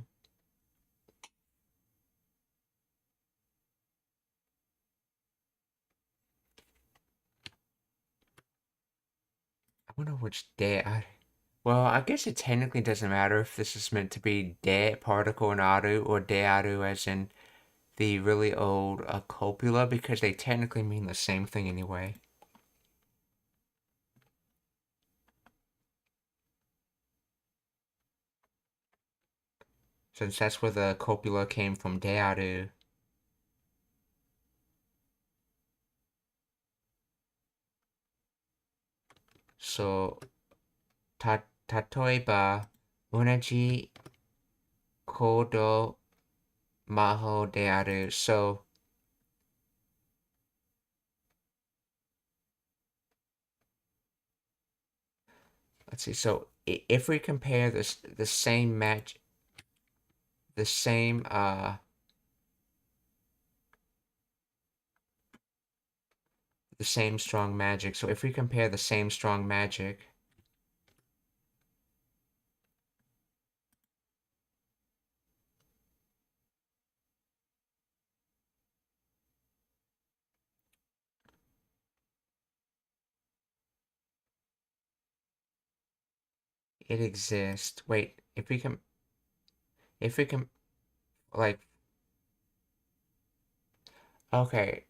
wonder which de aru. Well, I guess it technically doesn't matter if this is meant to be de particle in aru or de aru as in the really old copula, because they technically mean the same thing anyway. Since that's where the copula came from, de aru. So, 例えば、同じ行動魔法である。So, let's see. So, if we compare this, the same match, the same strong magic. So if we compare the same strong magic, it exists. Wait, if we can, like, okay.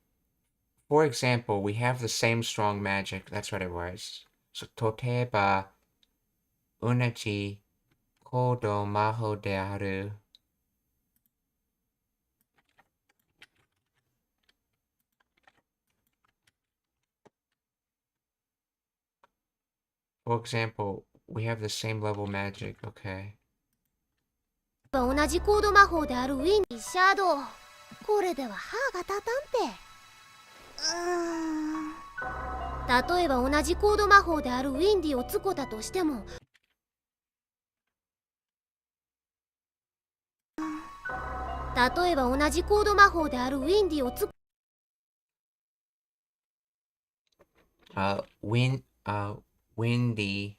For example, we have the same strong magic. That's what it was. So, 例えば、同じ行動魔法である。For example, we have the same level magic, okay. 同じコード魔法であるウィンディシャドウ。これでは歯が立たんて。例えば同じコード魔法であるウィンディを使ったとしても、例えば同じコード魔法であるウィンディを使 Windy.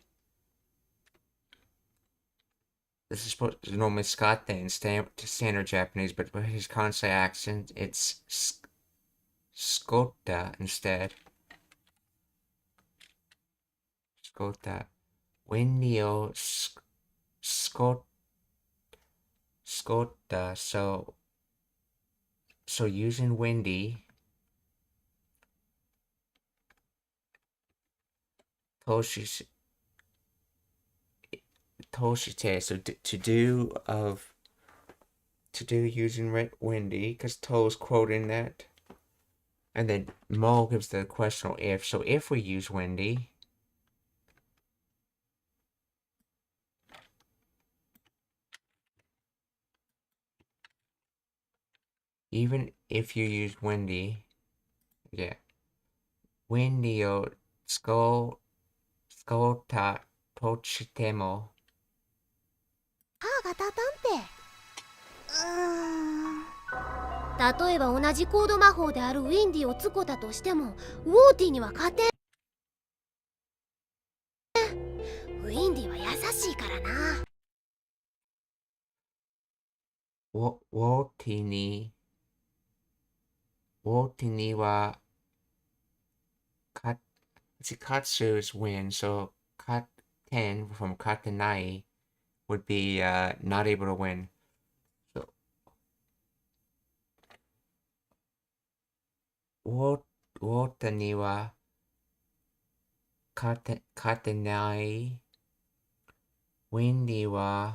This is supposed to normally Scott in standard Japanese, but with his Kansai accent, it's Skota instead. Skota. Windy o Skota. So using windy, Toshite. So to do using windy, because To's quoting that, and then Mo gives the questional if. So if we use windy, even if you use windy, yeah, windy o skota tochitemo. 歯が立たんて。例えば同じコード魔法であるウィンディを使ったとしても、ウォーティには勝てん。ウィンディは優しいからな。ウォーティにはkatsu is win, so katen from katenai would be not able to win. So wota ni wa katenai, win ni wa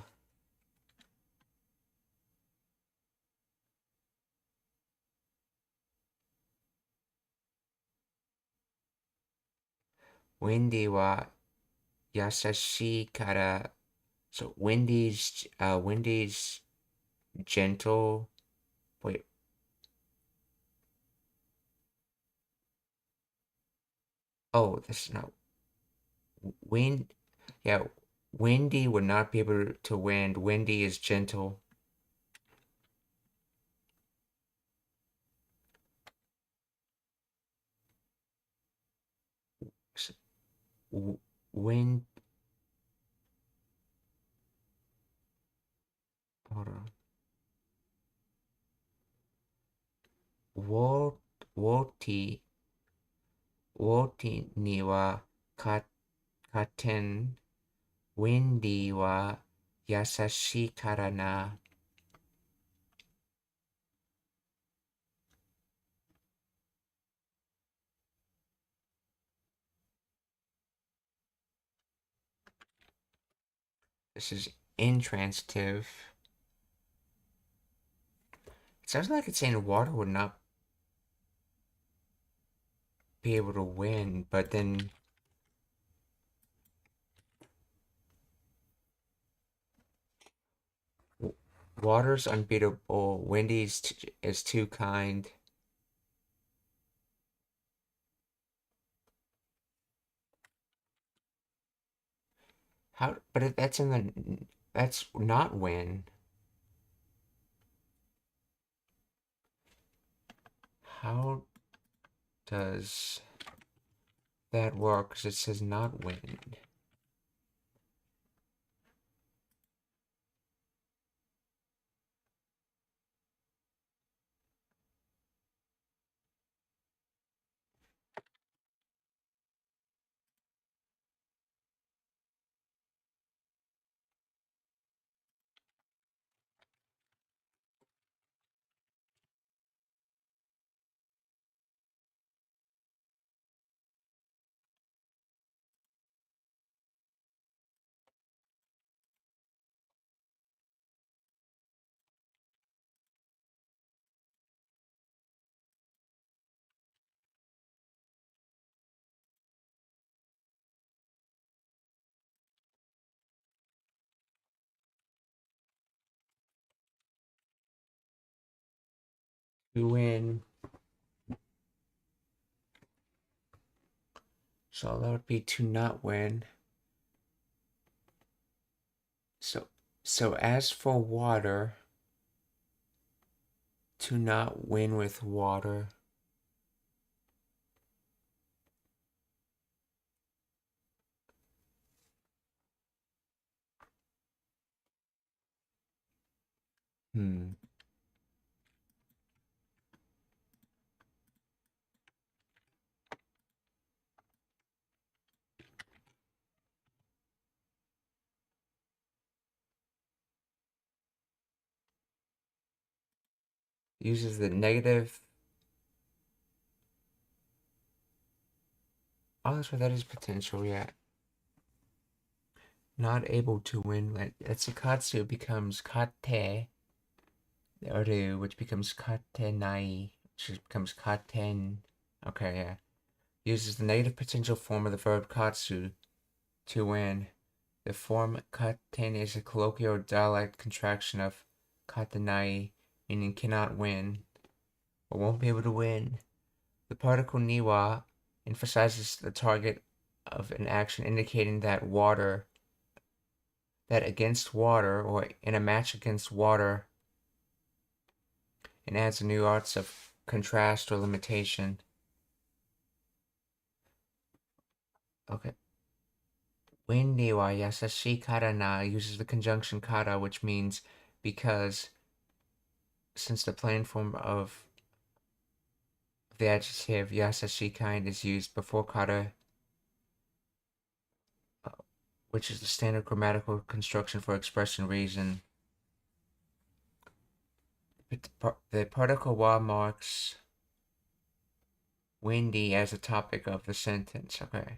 Windy wa yasashi kara. So Windy's gentle. Wait. Oh, this is not wind. Yeah, Windy would not be able to win. Windy is gentle. Wind. Hold on. Woti ni wa katen. Windy wa yasashi kara na. This is intransitive. It sounds like it's saying water would not be able to win, but then water's unbeatable. Windy is too kind. How? But that's in the. That's not win. How does that work? Because it says not win. To win. So that would be to not win. So as for water, to not win with water. Uses the negative. Oh, that's right. That is potential. Yeah. Not able to win. Let's see. Katsu becomes kate. Oru, which becomes katenai, which becomes katen. Okay, yeah. Uses the negative potential form of the verb katsu to win. The form katen is a colloquial dialect contraction of katenai, meaning cannot win or won't be able to win. The particle niwa emphasizes the target of an action, indicating that against water, or in a match against water, and adds a new arts of contrast or limitation. Okay. Windy wa yasashi kara na uses the conjunction kara, which means because, since the plain form of the adjective yasashi kind is used before kara, which is the standard grammatical construction for expressing reason. The particle wa marks windy as a topic of the sentence. Okay.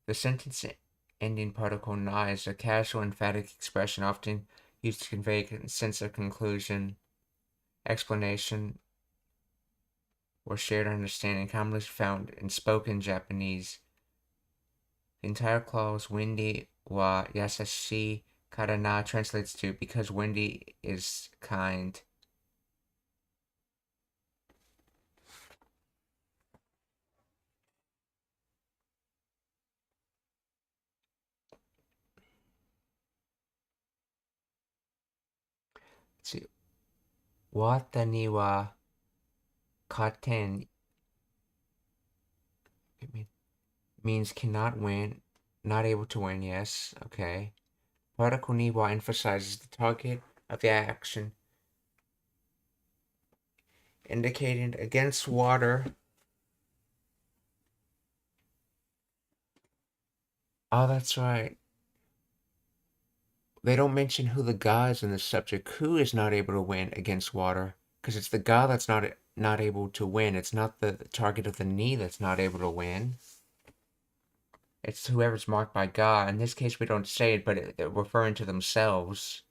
The sentence ending particle na is a casual emphatic expression often used to convey a sense of conclusion, explanation, or shared understanding, commonly found in spoken Japanese. The entire clause windy wa yasashi kara na translates to because windy is kind. Let's see. Watani wa katen means cannot win, not able to win, yes, okay. Particle ni wa emphasizes the target of the action, indicating against water Oh, that's right. They don't mention who the god is in the subject. Who is not able to win against water? Because it's the god that's not able to win. It's not the target of the knee that's not able to win. It's whoever's marked by God. In this case, we don't say it, but they're referring to themselves.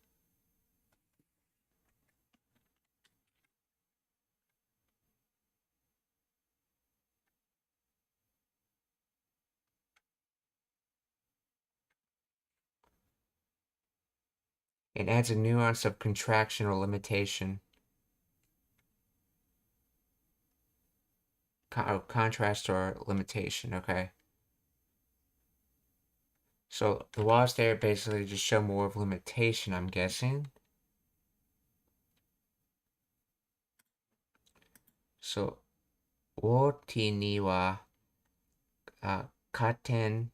It adds a nuance of contraction or limitation. Contrast or limitation, okay. So the walls there basically just show more of limitation, I'm guessing. So, ウォーティには、カーテン、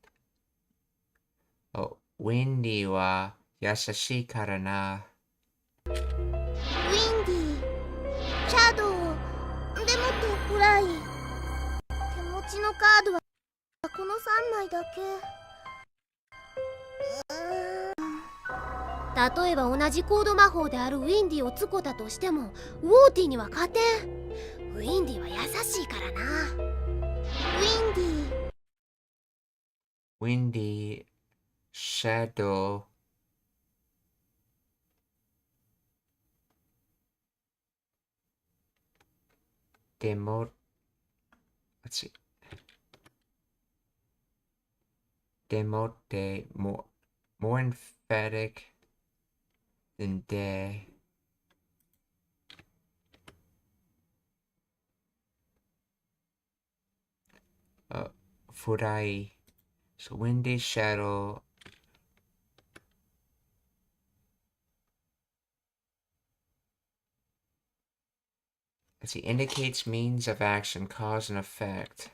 ウィンディは優しいからな。ウィンディー、シャドウ、でもって暗い。手持ちのカードはこの3枚だけ。例えば同じコード魔法であるウィンディを使ったとしても、ウォーティには勝てん。ウィンディは優しいからな。ウィンディー、ウィンディ、シャドウ、でも、let's see. でもって、more emphatic than de. Furai. So windy shadow. Let's see, indicates means of action, cause and effect.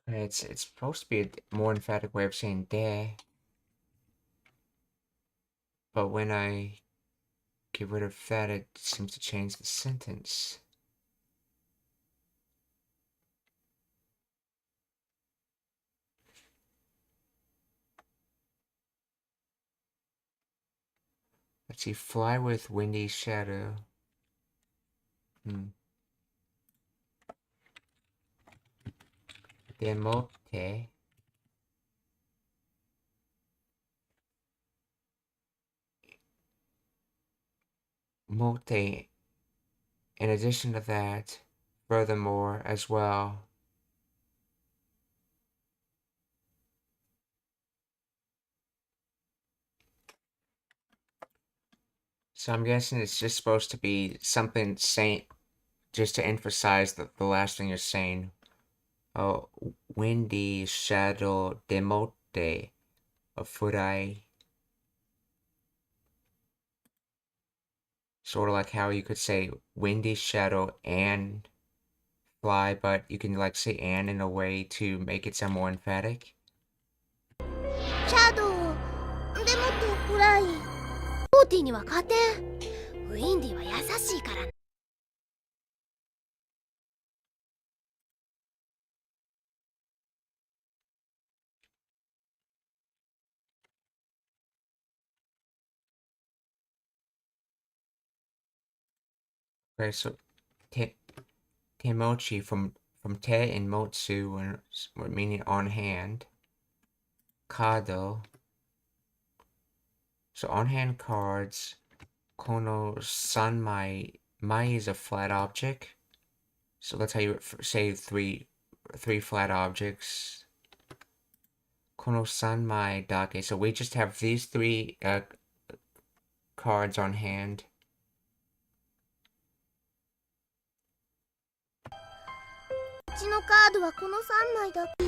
Okay, it's supposed to be a more emphatic way of saying de. But when I get rid of that, it seems to change the sentence. Let's see, fly with windy shadow. Demote. Mote. In addition to that, furthermore, as well. So I'm guessing it's just supposed to be something saying, just to emphasize the last thing you're saying. Oh, windy shadow demote furai. Sort of like how you could say windy shadow and fly, but you can like say and in a way to make it sound more emphatic. シャドウ、でもって暗い。ウォーティには勝てん。ウィンディは優しいからな。Okay, so temochi from te and motsu, meaning on hand. Kado. So on hand cards. Kono sanmai. Mai is a flat object. So that's how you say three flat objects. Kono sanmai dake. So we just have these three cards on hand. うちのカードはこの3枚だけ。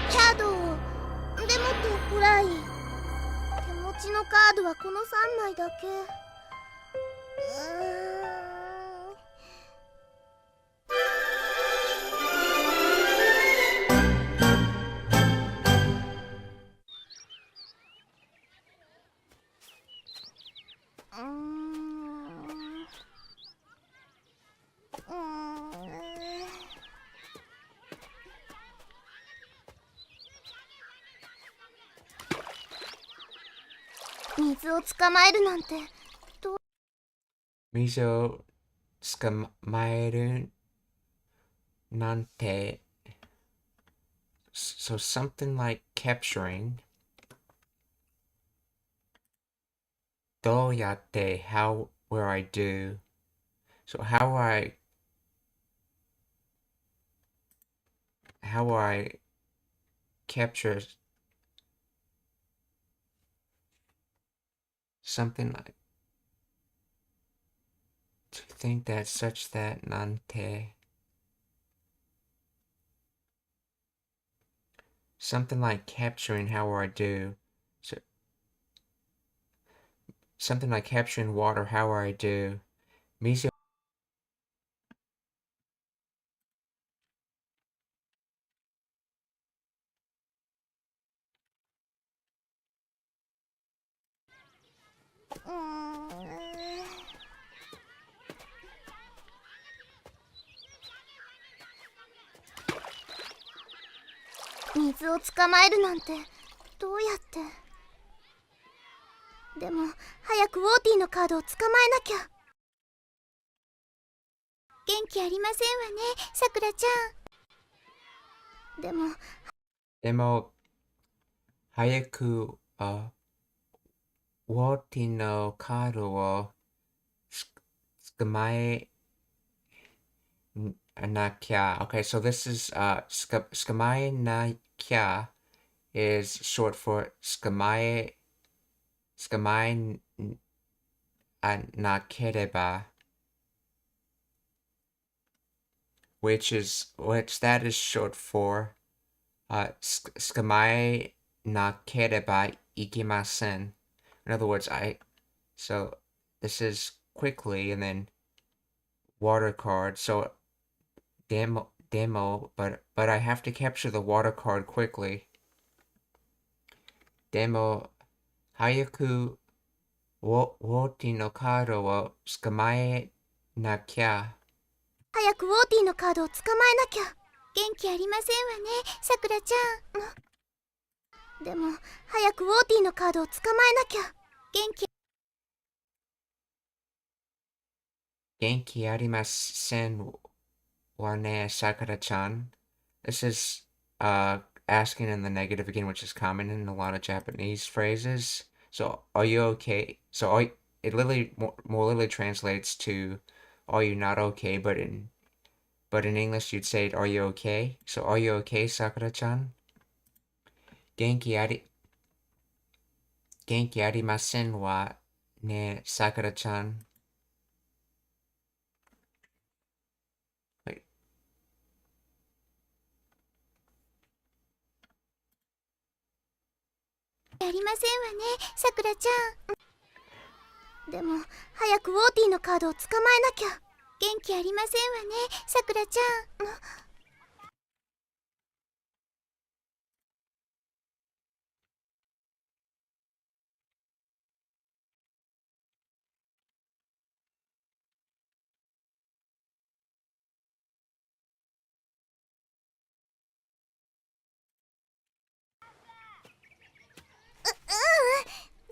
シャドウでもってフライ。手持ちのカードはこの3枚だけ。水を捕まえるなんて。水を捕まえるなんて. So something like capturing. どうやって how will I do. So how will I capture something like to think that such that なんて something like capturing how will I do. So something like capturing water how will I do. 水を水を捕まえるなんてどうやって。でも早くウォーティーのカードを捕まえなきゃ。元気ありませんわね、さくらちゃん。でも早くウォーティのカードを捕まえなきゃ. Okay, so this is 捕まえなきゃ is short for 捕まえなければ, which that is short for 捕まえなければいけません. In other words, so this is quickly and then water card. So demo, but I have to capture the water card quickly. Demo, 早くウォーティのカードを捕まえなきゃ。早くウォーティーのカードを捕まえなきゃ。元気ありませんわね、さくらちゃん。でも早くウォーティーのカードを捕まえなきゃ。元気ありませんわね, Sakura-chan. This is asking in the negative again, which is common in a lot of Japanese phrases. So, are you okay? So, it literally more literally translates to, are you not okay? But in English, you'd say, are you okay? So, are you okay, Sakura-chan? 元気ありませんわね, Sakura-chan. ありませんわね、さくらちゃん。でも早くウォーティーのカードを捕まえなきゃ。元気ありませんわね、さくらちゃん。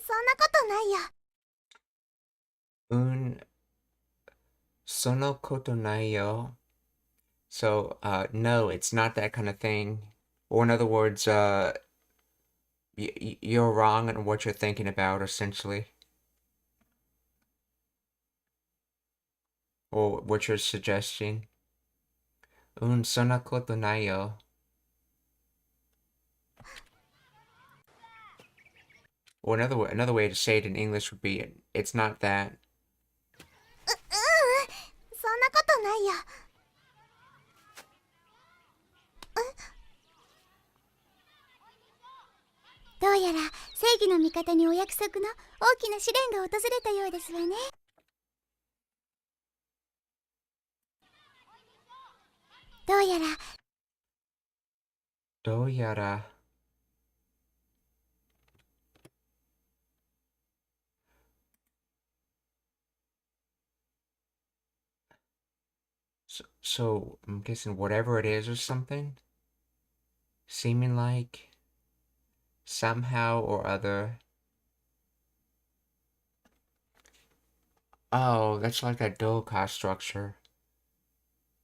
そんなことないや。そのことないよ. So, no, it's not that kind of thing. Or in other words, you're wrong in what you're thinking about, essentially. Or what you're suggesting. そんなことないよ. Or another way to say it in English would be, it's not that. そんなことないや。どうやら正義の味方にお約束の大きな試練が訪れたようですわね。どうやらどうやら So I'm guessing whatever it is or something, seeming like somehow or other. Oh, that's like that Doka structure.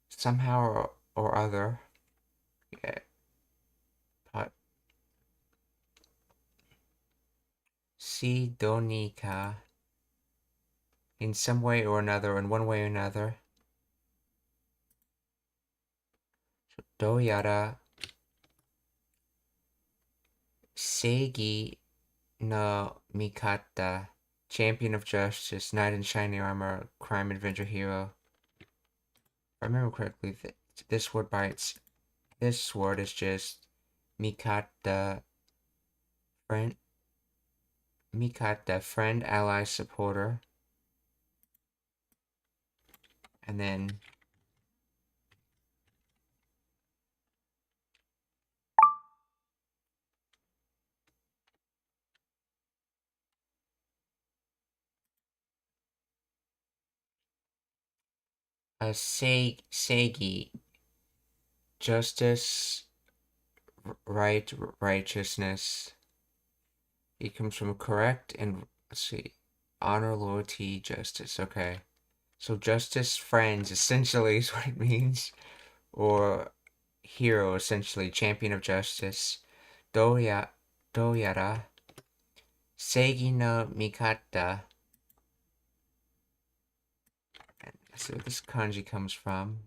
Somehow or other. Yeah. But Si Donika. In some way or another, in one way or another. So, Doyara. Seigi no Mikata. Champion of Justice, Knight in Shiny Armor, Crime Adventure Hero. If I remember correctly, this word is just Mikata friend, ally, supporter, and then a Seigi, justice, righteousness. It comes from correct and, let's see, honor, loyalty, justice. Okay. So justice, friends, essentially is what it means. Or hero, essentially, champion of justice. Doyara, Seigi no Mikata. And let's see what this kanji comes from.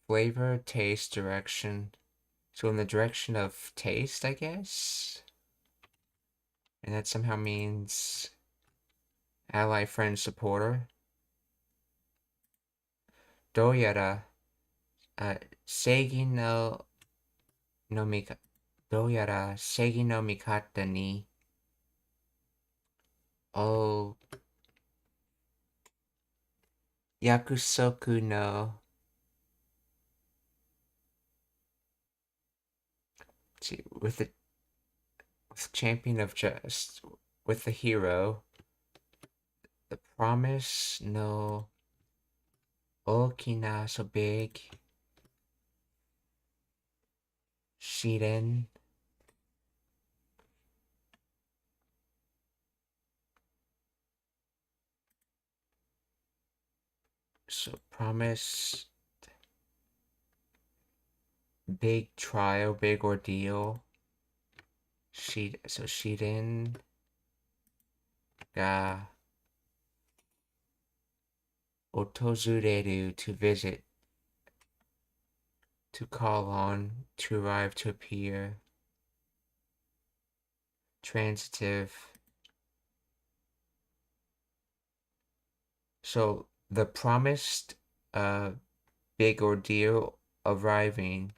Flavor, taste, direction. So in the direction of taste, I guess? And that somehow means ally, friend, supporter. Doyara, Seigi no Mikata. Doyara, Seigi no Mikata ni O Yakusoku no. Let's see, with champion of just, with the hero, the promise no Okina, so big, Shiren, so promise, big trial, big ordeal, so Shiren ga otozureru, to visit, to call on, to arrive, to appear, transitive. So the promised big ordeal arriving.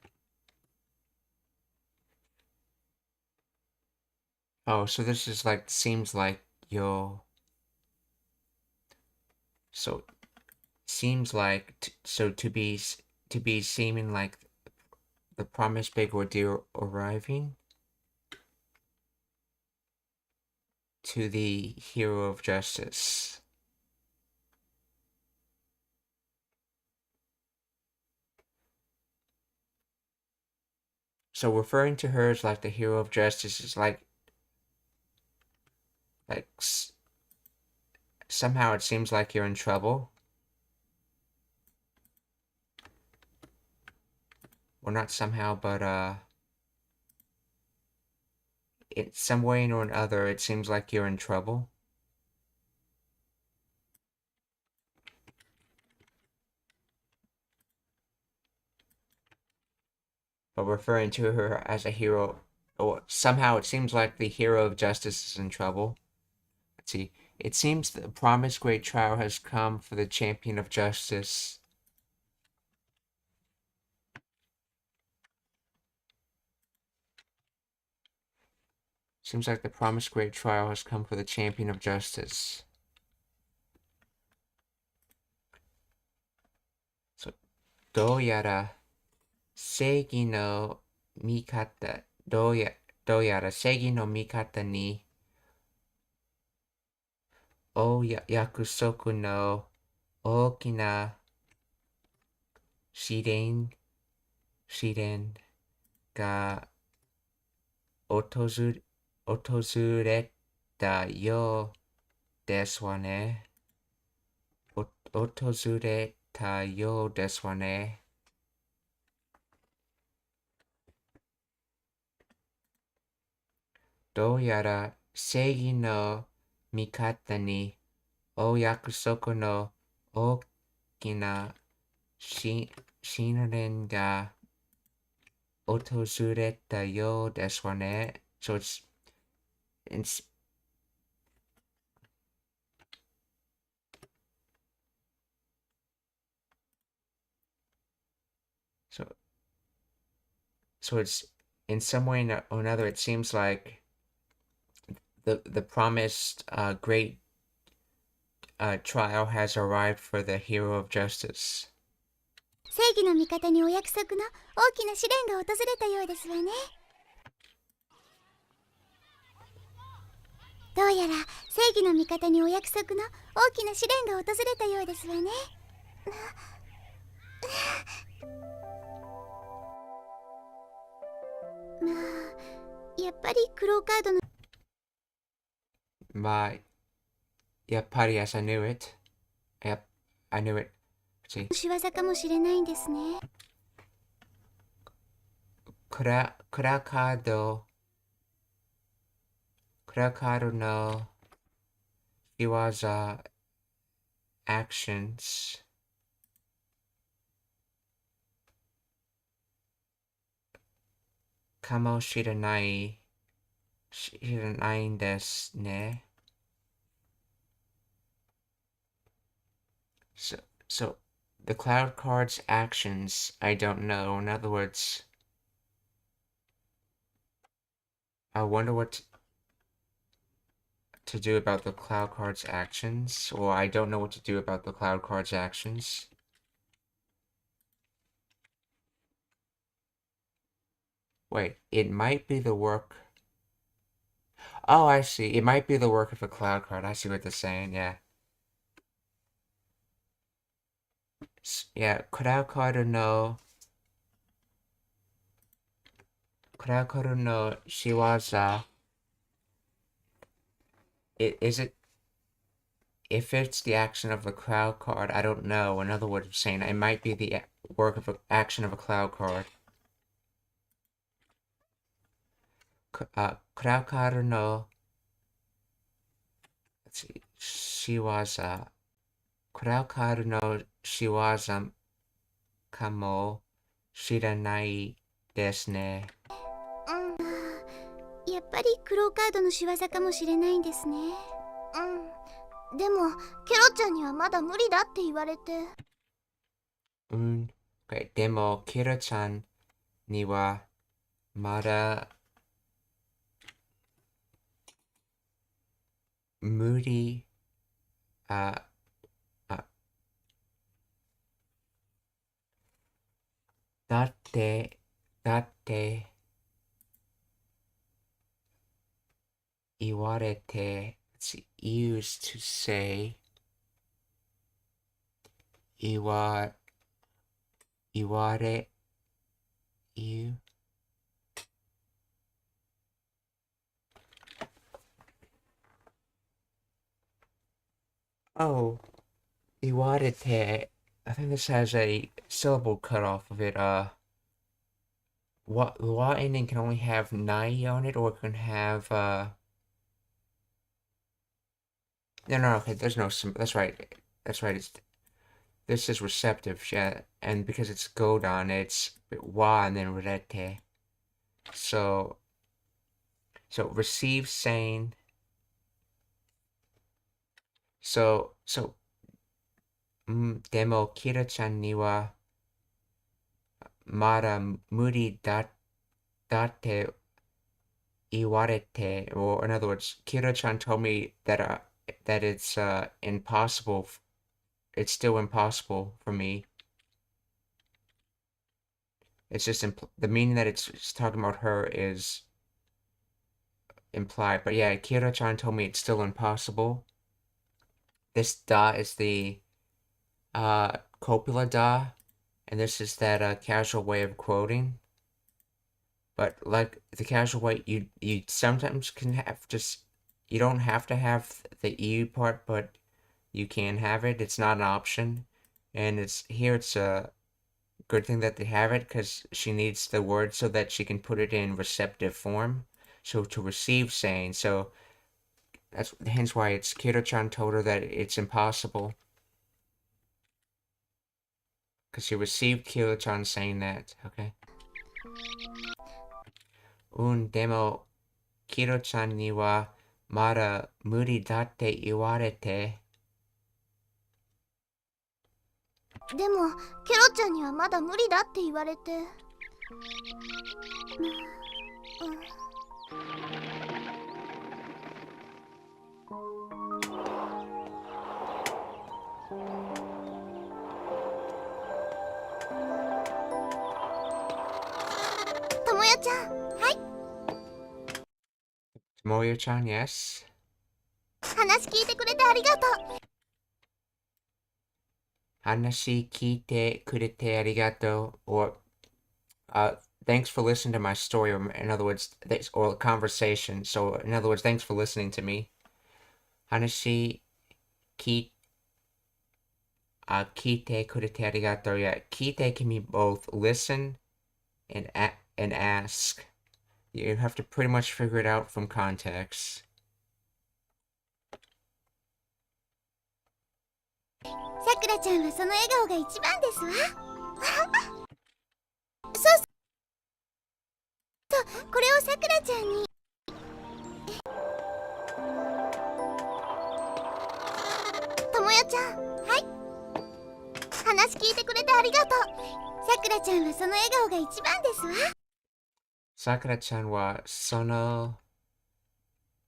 Oh, so this is like, seems like so seems like to be seeming like the promised big ordeal arriving to the hero of justice. So referring to her as like the hero of justice is like somehow it seems like you're in trouble. Well, not somehow, but in some way or another, it seems like you're in trouble. But referring to her as a hero, or somehow it seems like the hero of justice is in trouble. Let's see. It seems the promised great trial has come for the champion of justice. Seems like the promised great trial has come for the champion of justice. So, どうやら正義の味方、どうやら正義の味方にお約束の大きな試練が訪れたようですわね。訪れたようですわね。どうやら正義の味方にお約束の大きな試練が訪れたようですわね。So it's so it's in some way or another. It seems like the promised great trial has arrived for the hero of justice. 正義の味方にお約束の大きな試練が訪れたようですわね。どうやら正義の味方にお約束の大きな試練が訪れたようですわね。まあ、やっぱりクローカードのまあ、やっぱり yes, I knew it. Yep, I knew it. See, 仕業かもしれないんですね。クラカードの仕業 actionsかもしれないんですね。So the cloud card's actions, I don't know. In other words, I wonder what to do about the cloud card's actions, or I don't know what to do about the cloud card's actions. Wait, it might be the work. Oh, I see. It might be the work of a cloud card. I see what they're saying, yeah. Yeah, cloud card no shiwaza. Is it if it's the action of the cloud card? I don't know. In other words, I'm saying it might be the work of action of a cloud card. Cloud card no. Let's see. Shiwaza. Cloud card no shiwaza kamo shiranai desu ne. やっぱりクローカードの仕業かもしれないんですね。でもケロちゃんにはまだ無理だって言われて。Okay. でもキラちゃんにはまだ無理だって言われて it's used to say 言われ you oh 言われて I think this has a syllable cut off of it. What law ending can only have nai on it, or it can have no, okay, there's no that's right. This is receptive, yeah, and because it's godon, it's wa and then rete. So receive saying. So でもキラちゃんにはまだ無理だって iwarete, or in other words, Kira-chan told me that it's impossible. It's still impossible for me. It's just the meaning that it's talking about her is implied. But yeah, Kira-chan told me it's still impossible. This da is the copula da, and this is that casual way of quoting. But like the casual way, you sometimes can have you don't have to have the EU part, but you can have it. It's not an option, and it's a good thing that they have it because she needs the word so that she can put it in receptive form. So to receive saying, so that's hence why it's Kira-chan told her that it's impossible. Because she received Kira-chan saying that, okay? Demo, Kiro-chan ni wa mada muri datte iwarete. でもケロちゃんにはまだ無理だって言われて。ともやちゃん、はい。Tomoyo-chan, yes? 話聞いてくれてありがとう。Hanashi kite kurete arigato, or thanks for listening to my story, or in other words, or conversation. So in other words, thanks for listening to me. Hanashi kite kurete arigato. Yeah, kite can mean both listen and ask. You have to pretty much figure it out from context. さくらちゃんはその笑顔が一番ですわ。そうこれをさくらちゃんに。ともやちゃん、はい。話聞いてくれてありがとう。さくらちゃんはその笑顔が一番ですわ。Sakura-chan wa sono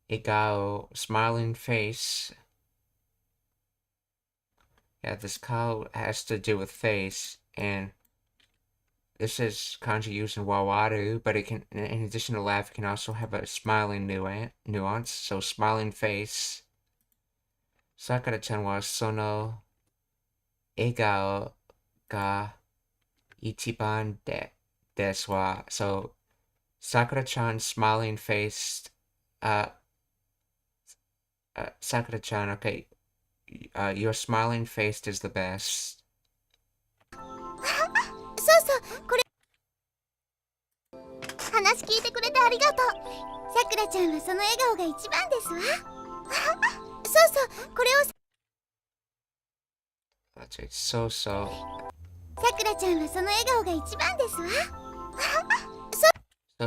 igao, smiling face. Yeah, this kao has to do with face, and this is kanji used in wawaru, but it can, in addition to laugh, it can also have a smiling nuance. So smiling face. Sakura-chan wa sono igao ga ichiban desu wa. So Sakura-chan's smiling face. Sakura-chan, okay. Your smiling face is the best. そうそうこれ。話聞いてくれてありがとう。さくらちゃんはその笑顔が一番ですわ。そうそうこれを。That's right. So. さくらちゃんはその笑顔が一番ですわ。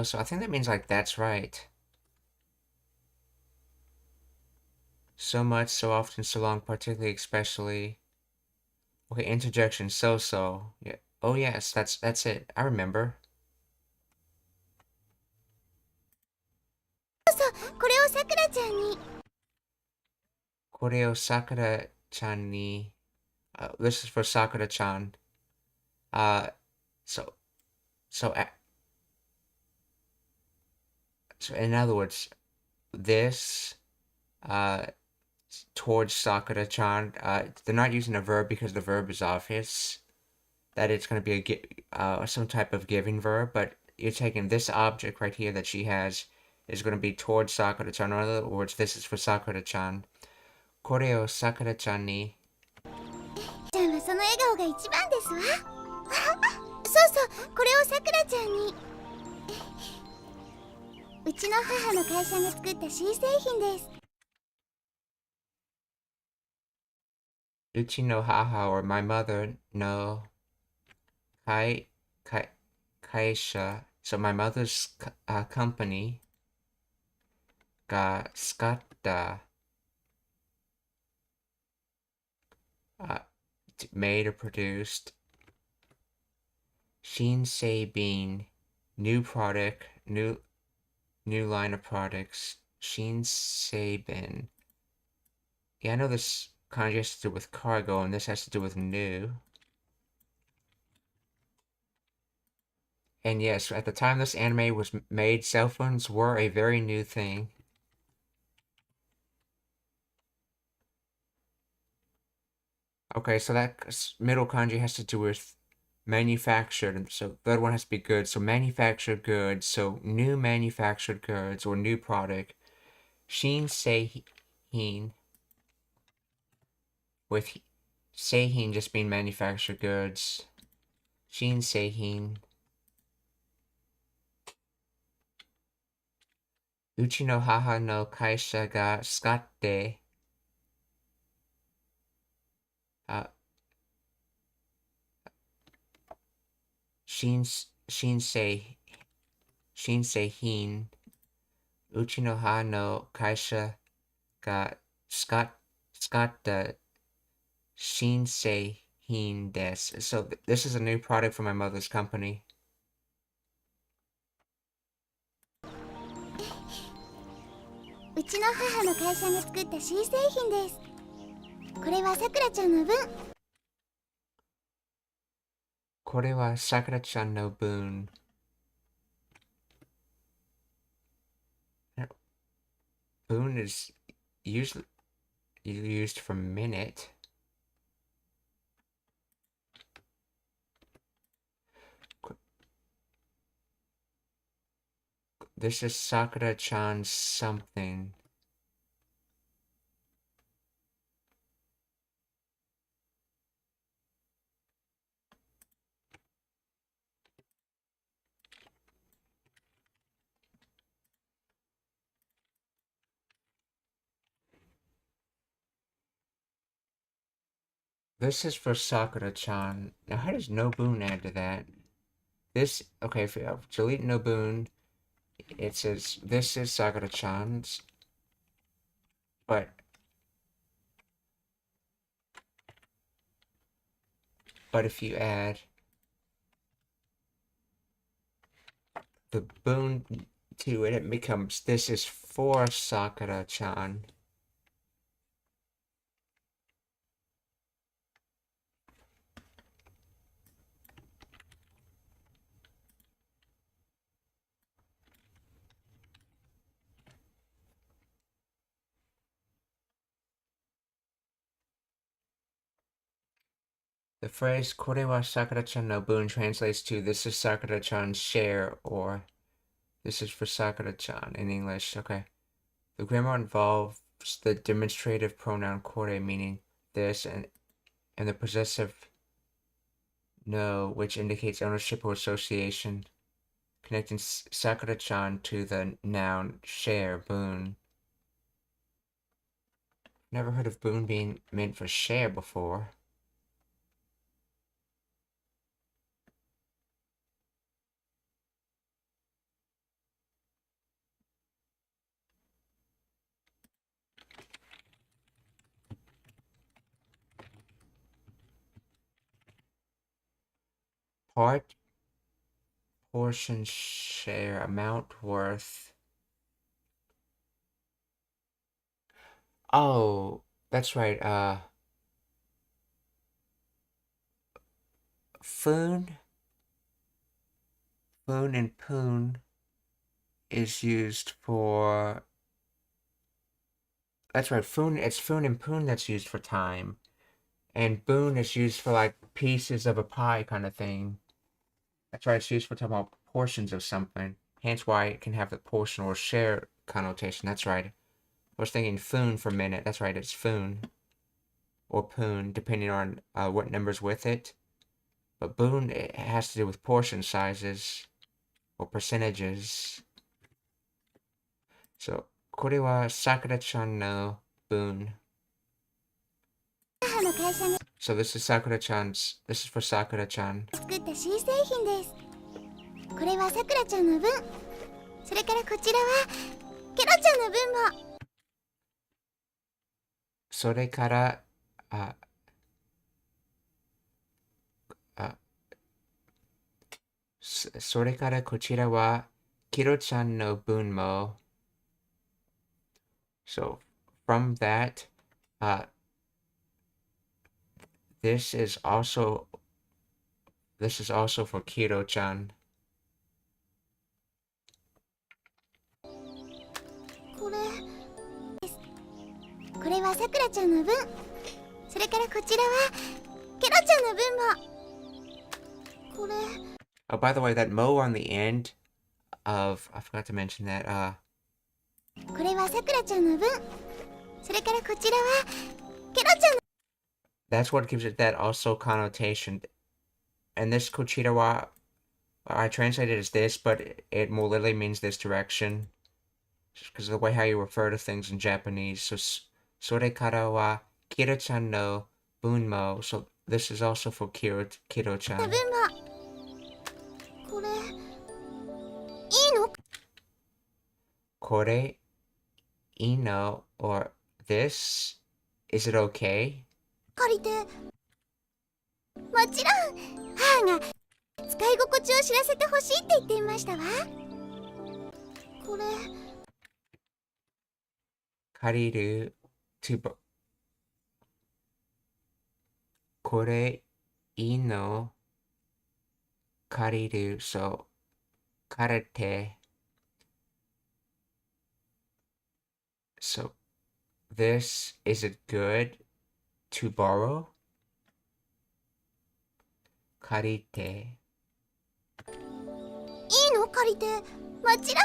So. I think that means like that's right. So much, so often, so long, particularly, especially. Okay, interjection. So. Yeah. Oh yes, that's it. I remember. これをさくらちゃんに。Koreo Sakura-chan ni. This is for Sakura-chan. So in other words, this, towards Sakura-chan, they're not using a verb because the verb is obvious that it's going to be some type of giving verb, but you're taking this object right here that she has is going to be towards Sakura-chan. In other words, this is for Sakura-chan. Koreo Sakura-chan ni. ちゃんはその笑顔が一番ですわ。そうそうこれをさくらちゃんに。うちの母の会社が作った新製品です。Uchi no haha, or my mother no kaisha. So my mother's company ga skatta, made or produced Shinsei bean, new product, new new line of products. Shinseiben. Yeah, I know this kanji has to do with cargo, and this has to do with new. And yes, at the time this anime was made, cell phones were a very new thing. Okay, so that middle kanji has to do with manufactured, so the other one has to be good. So manufactured goods, so new manufactured goods or new product. Shinseihin, with seihin just being manufactured goods. Shinseihin. Uchi no haha no kaisha ga tsukatte shinseihin. Uchi no ha no kaisha ga tsukatta shinseihin desu. So this is a new product from my mother's company. うちの母の会社が作った新製品です。これはさくらちゃんの分。これはさくらちゃんの分。Boon is usually used for minute. This is Sakura-chan's something. This is for Sakura-chan. Now, how does Noboon add to that? This, okay, if you delete Noboon, it says this is Sakura-chan's, but if you add the boon to it, it becomes this is for Sakura-chan. The phrase "Kore wa Sakura-chan no boon" translates to "This is Sakura-chan's share" or "This is for Sakura-chan" in English. Okay. The grammar involves the demonstrative pronoun "kore" meaning this and the possessive "no" which indicates ownership or association, connecting Sakura-chan to the noun "share" boon. Never heard of boon being meant for share before. Part, portion, share, amount, worth. Oh, that's right. Foon and poon is used for. That's right. It's foon and poon that's used for time, and boon is used for like pieces of a pie kind of thing. That's right. It's used for talking about portions of something. Hence why it can have the portion or share connotation. That's right. I was thinking foon for a minute. That's right. It's foon or poon, depending on what number's with it. But boon, it has to do with portion sizes or percentages. So, これはSakura-chan no boon. So this is Sakura-chan's. This is for Sakura-chan. 作った新製品です。これはさくらちゃんの分。それからこちらはケロちゃんの分も。それからそれからこちらは Kiro-chan no bunmo. So from that, this is also for Kiro-chan. これはさくらちゃんの分。それからこちらはケロちゃんの分も。これ。Oh, by the way, that mo on the end of, I forgot to mention that, これはさくらちゃんの分。それからこちらはケロちゃんの。 that's what gives it that also connotation. And this Kochirawa, I translated it as this, but it more literally means this direction. Just because of the way how you refer to things in Japanese. So, sore kara wa Kira-chan no bunmo. So this is also for Kiro-chan. 分も。これ。いいの？ Kore, ino, or this, is it okay? 借りて。もちろん。母が使い心地を知らせてほしいって言っていましたわ。これ。Kariru to Kore, ino, kariru. So karate. So this, is it good to borrow? Karite. いいの？借りて。もちろん。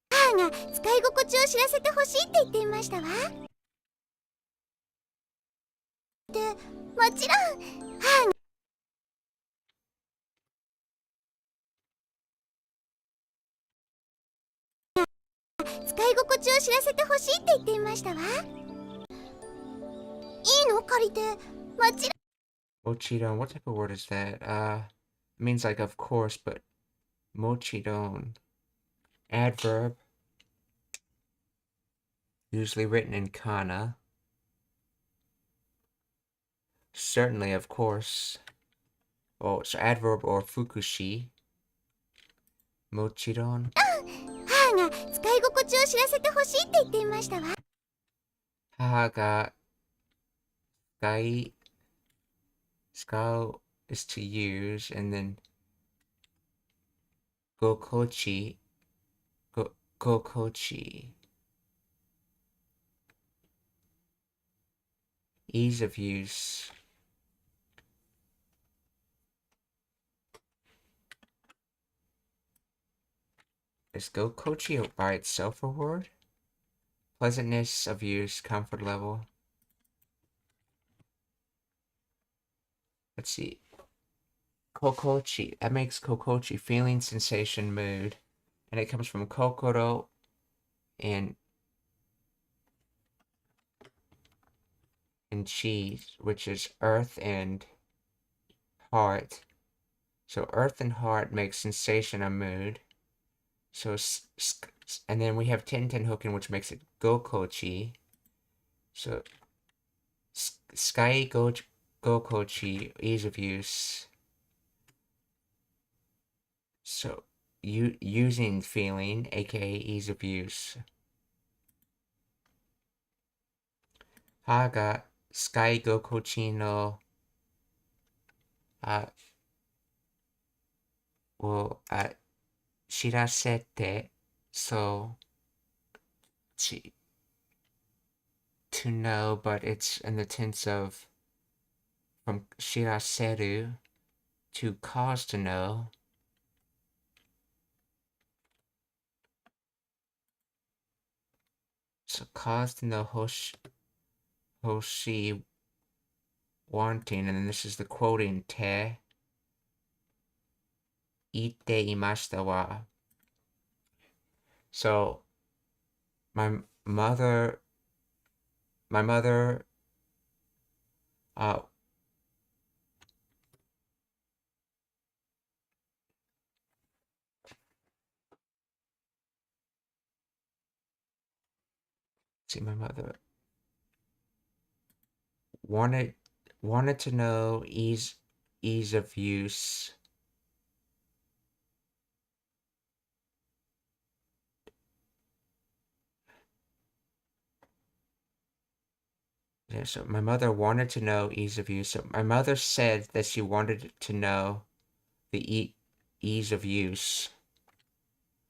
母が使い心地を知らせてほしいって言っていましたわ。で、もちろん。母が使い心地を知らせてほしいって言っていましたわ。いいの？借りて。もちろん。 Mochidon, what type of word is that? It means like of course, but mochidon. Adverb. Usually written in kana. Certainly, of course. Oh, so adverb or fukushi. Mochidon. 母が使い心地を知らせてほしいって言っていましたわ。 Haha ga Skao is to use, and then gokochi. Gokochi. Ease of use. Is gokochi by itself a word? Pleasantness of use, comfort level. Let's see. Kokochi. That makes kokochi feeling, sensation, mood. And it comes from kokoro and cheese, which is earth and heart. So earth and heart makes sensation a mood. So and then we have Tenten Hoken, which makes it gokochi. So sky gokochi, ease of use. So using feeling, aka ease of use. Haga sky gokochi no will shirasete, so to know, but it's in the tense of from shiraseru, to cause to know. So cause to know hoshi wanting, and then this is the quoting te ite imashita wa. So my mother my mother wanted to know ease of use Yeah, so my mother wanted to know ease of use. So my mother said that she wanted to know the ease of use.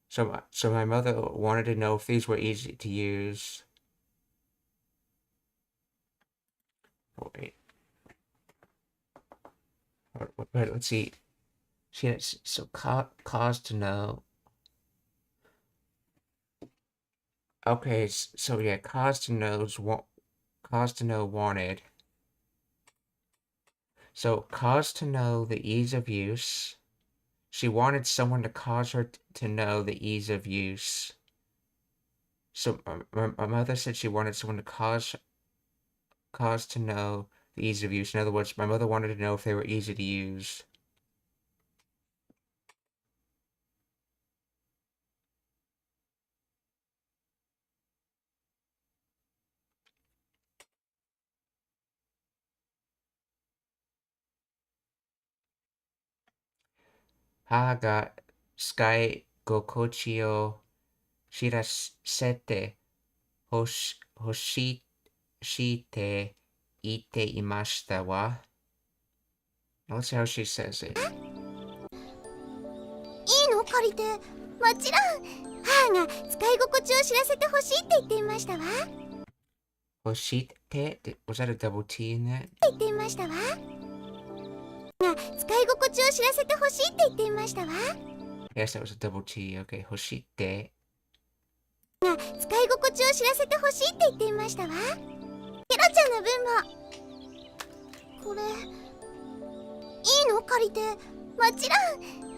So my mother wanted to know if these were easy to use. Oh, wait. But let's see. She has, so cause to know. Okay, so yeah, cause to know wanted. So cause to know the ease of use. She wanted someone to cause her to know the ease of use. So my mother said she wanted someone to cause to know the ease of use. In other words, my mother wanted to know if they were easy to use.母が使い心地を知らせてほしして言っていましたわ。Let's see how she says it. いいの借りて。もちろん母が使い心地を知らせてほしいって言っていましたわ。欲しいって was that a double T in that? 言っていましたわ。が使い心地を知らせてほしいって言っていましたわ。Yes, that was a double T. Okay, 欲しいってが使い心地を知らせてほしいって言っていましたわ。ケロちゃんの分も。これいいの借りて。もちろん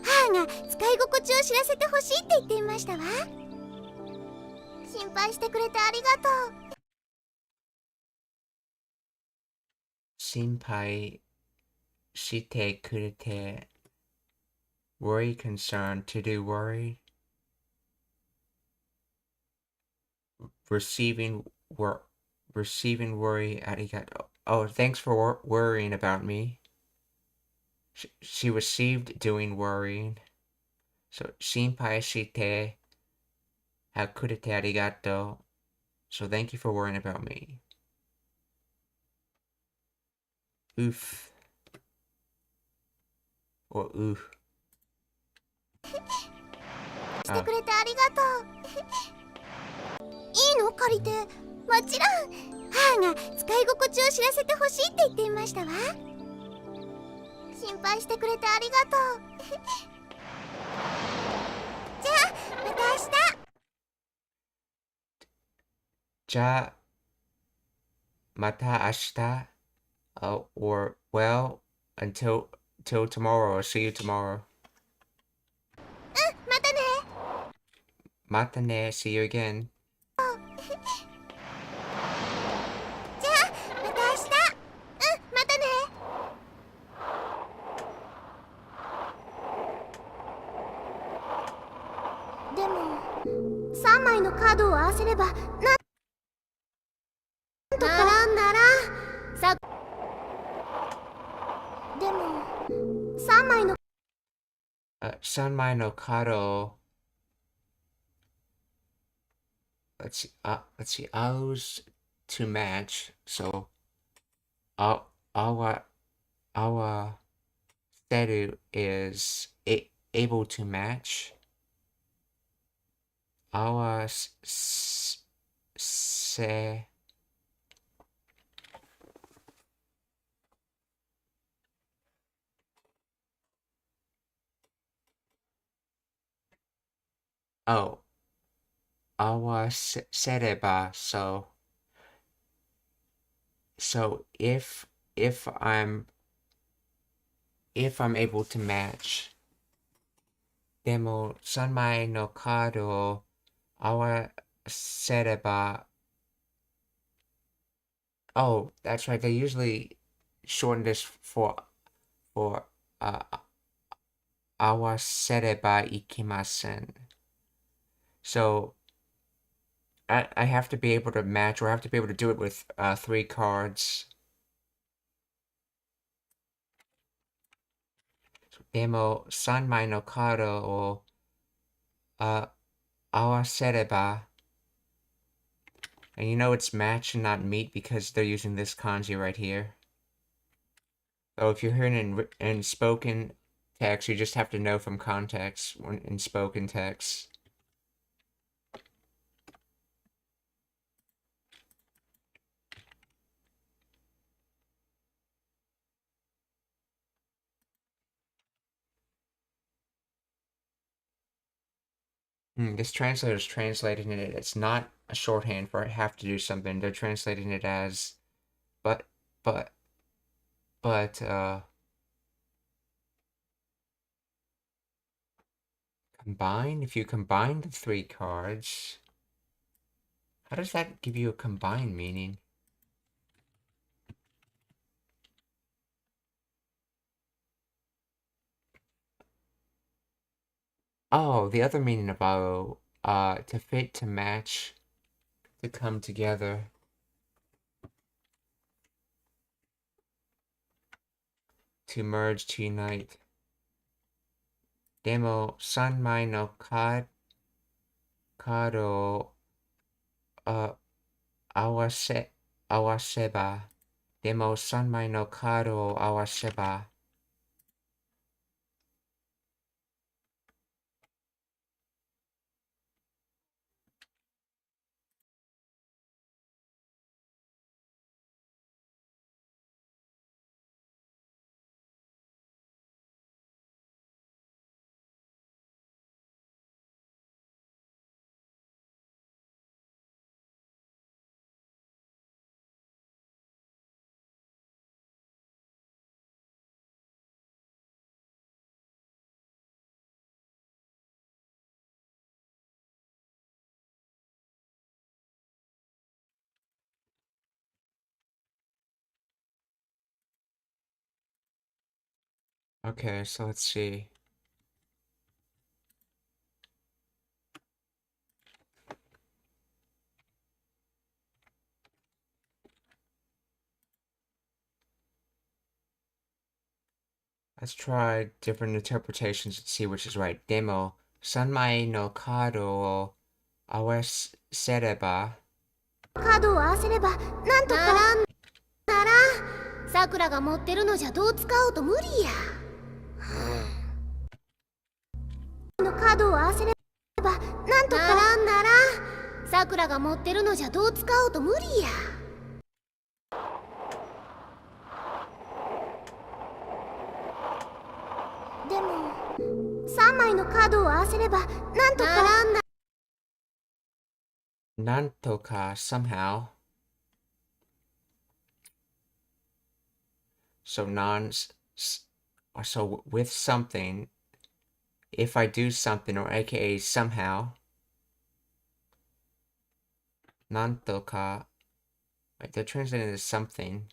母が使い心地を知らせてほしいって言っていましたわ。心配してくれてありがとう。心配してくれて worry, concern, to do, worry, receiving worry, arigato. Oh, thanks for worrying about me. She received doing worrying. So 心配してくれてありがとう. So thank you for worrying about me. Oof. Or oof. してくれてありがとう。いいの借りて。もちろん母が使い心地を知らせてほしいって言っていましたわ。心配してくれてありがとう。じゃあまた明日。じゃあまた明日 or well until tomorrow or see you tomorrow. またね。またね see you again. じゃあまた明日。またね。でも3枚のカードを合わせればなんとかならさでも3枚の3枚のカード let's see ours to match. So our statue is able to match. Our say oh our sereba. So if I'm able to match でも3枚のカードを合わせれば oh that's right, they usually shorten this for uh 合わせればいけません so I have to be able to match, or I have to be able to do it with 3 cards. でも3枚のカードを合わせれば And you know it's match and not meet because they're using this kanji right here. So if you're hearing it in spoken text, you just have to know from context when in spoken text. This translator's translating it. It's not a shorthand for I have to do something. They're translating it as, but, but, but, combine. If you combine the 3 cards, how does that give you a combined meaning? Oh, the other meaning of to fit, to match, to come together. To merge, to unite. Demo, Sanmai no cardを合わせば。でも3枚のカードを合わせば。Okay, so let's see. Let's try different interpretations and see which is right. Demo, 3枚のカードを合わせれば。カードを合わせればなんとかならさくらが持ってるのじゃどう使おうと無理や。のカードを合わせればなんとかならさくらが持ってるのじゃどう使おうと無理や。でも3枚のカードを合わせればなんとかなんとか somehow. So so with something, if I do something, or aka somehow. なんとか. Wait, they're translating it as something.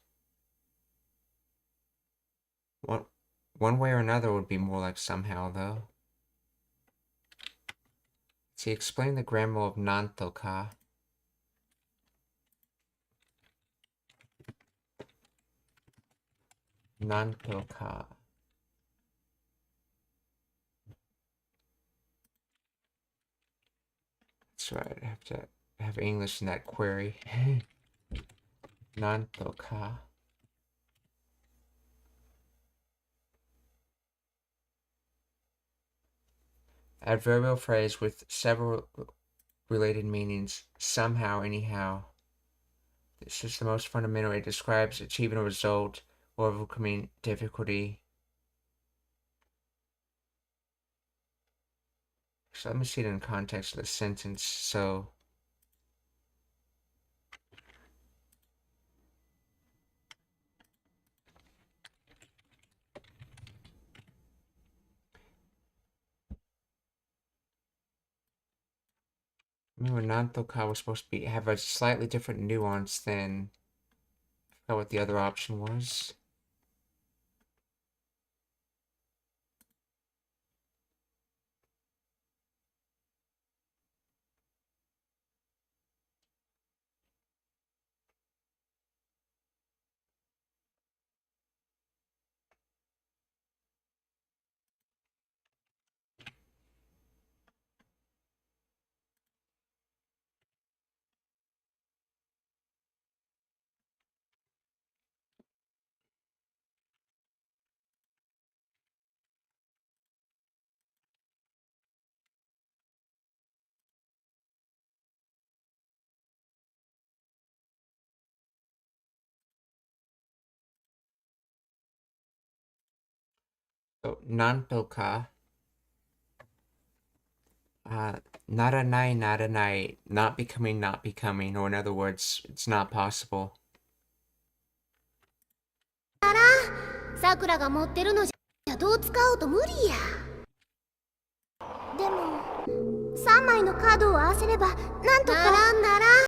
One way or another would be more like somehow, though. See, explain the grammar of なんとか. Nantoka. That's right, I have to have English in that query. Nantoka. Adverbial phrase with several related meanings. Somehow, anyhow. This is the most fundamental. It describes achieving a result or overcoming difficulty. So let me see it in context of the sentence. So remember, Nantoka was supposed to have a slightly different nuance than I forgot what the other option was. So, nanto naranai, not becoming, or in other words, it's not possible. さくらが持ってるのじゃどう使おうと無理や。でも3枚のカードを合わせればなんとか。ならんならん。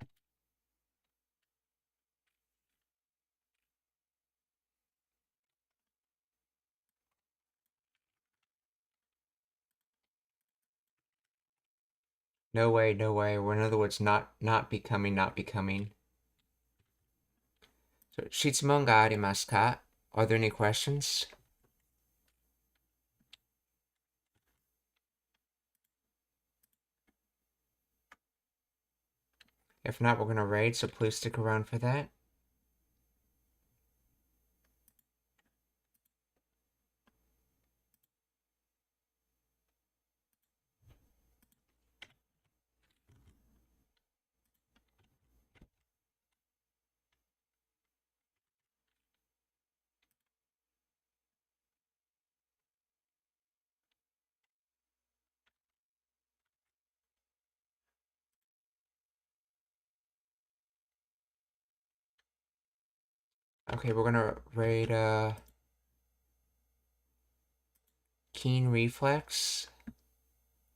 No way, no way, or in other words, not becoming. So, 質問がありますか? Are there any questions? If not, we're going to raid, so please stick around for that. Okay, we're gonna raid Keen Reflex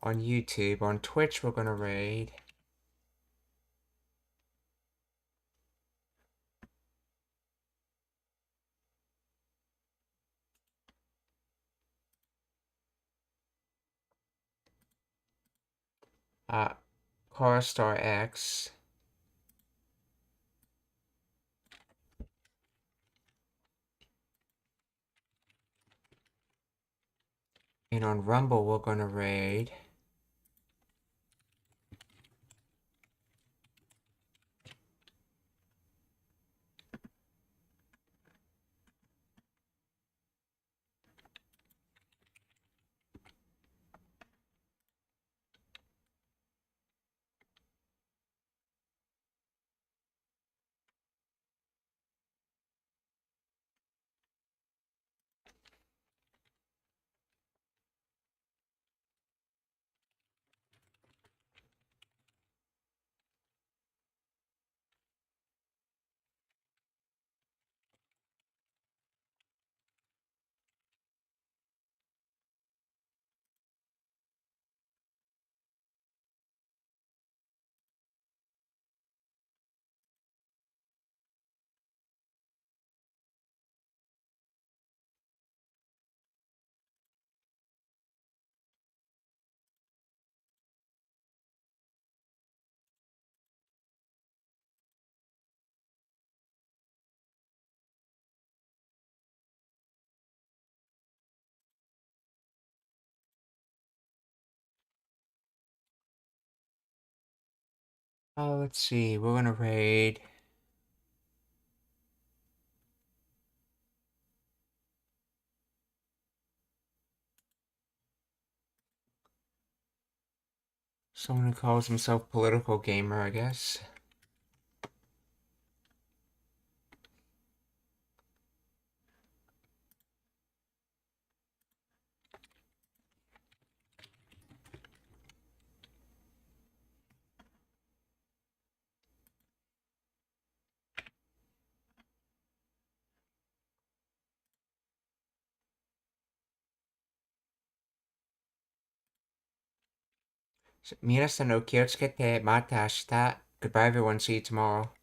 on YouTube. On Twitch, we're gonna raid Carstar X. And on Rumble, we're gonna raid let's see, we're gonna raid someone who calls himself Political Gamer, I guess. So, 皆さんお気をつけて、また明日. Goodbye everyone, see you tomorrow.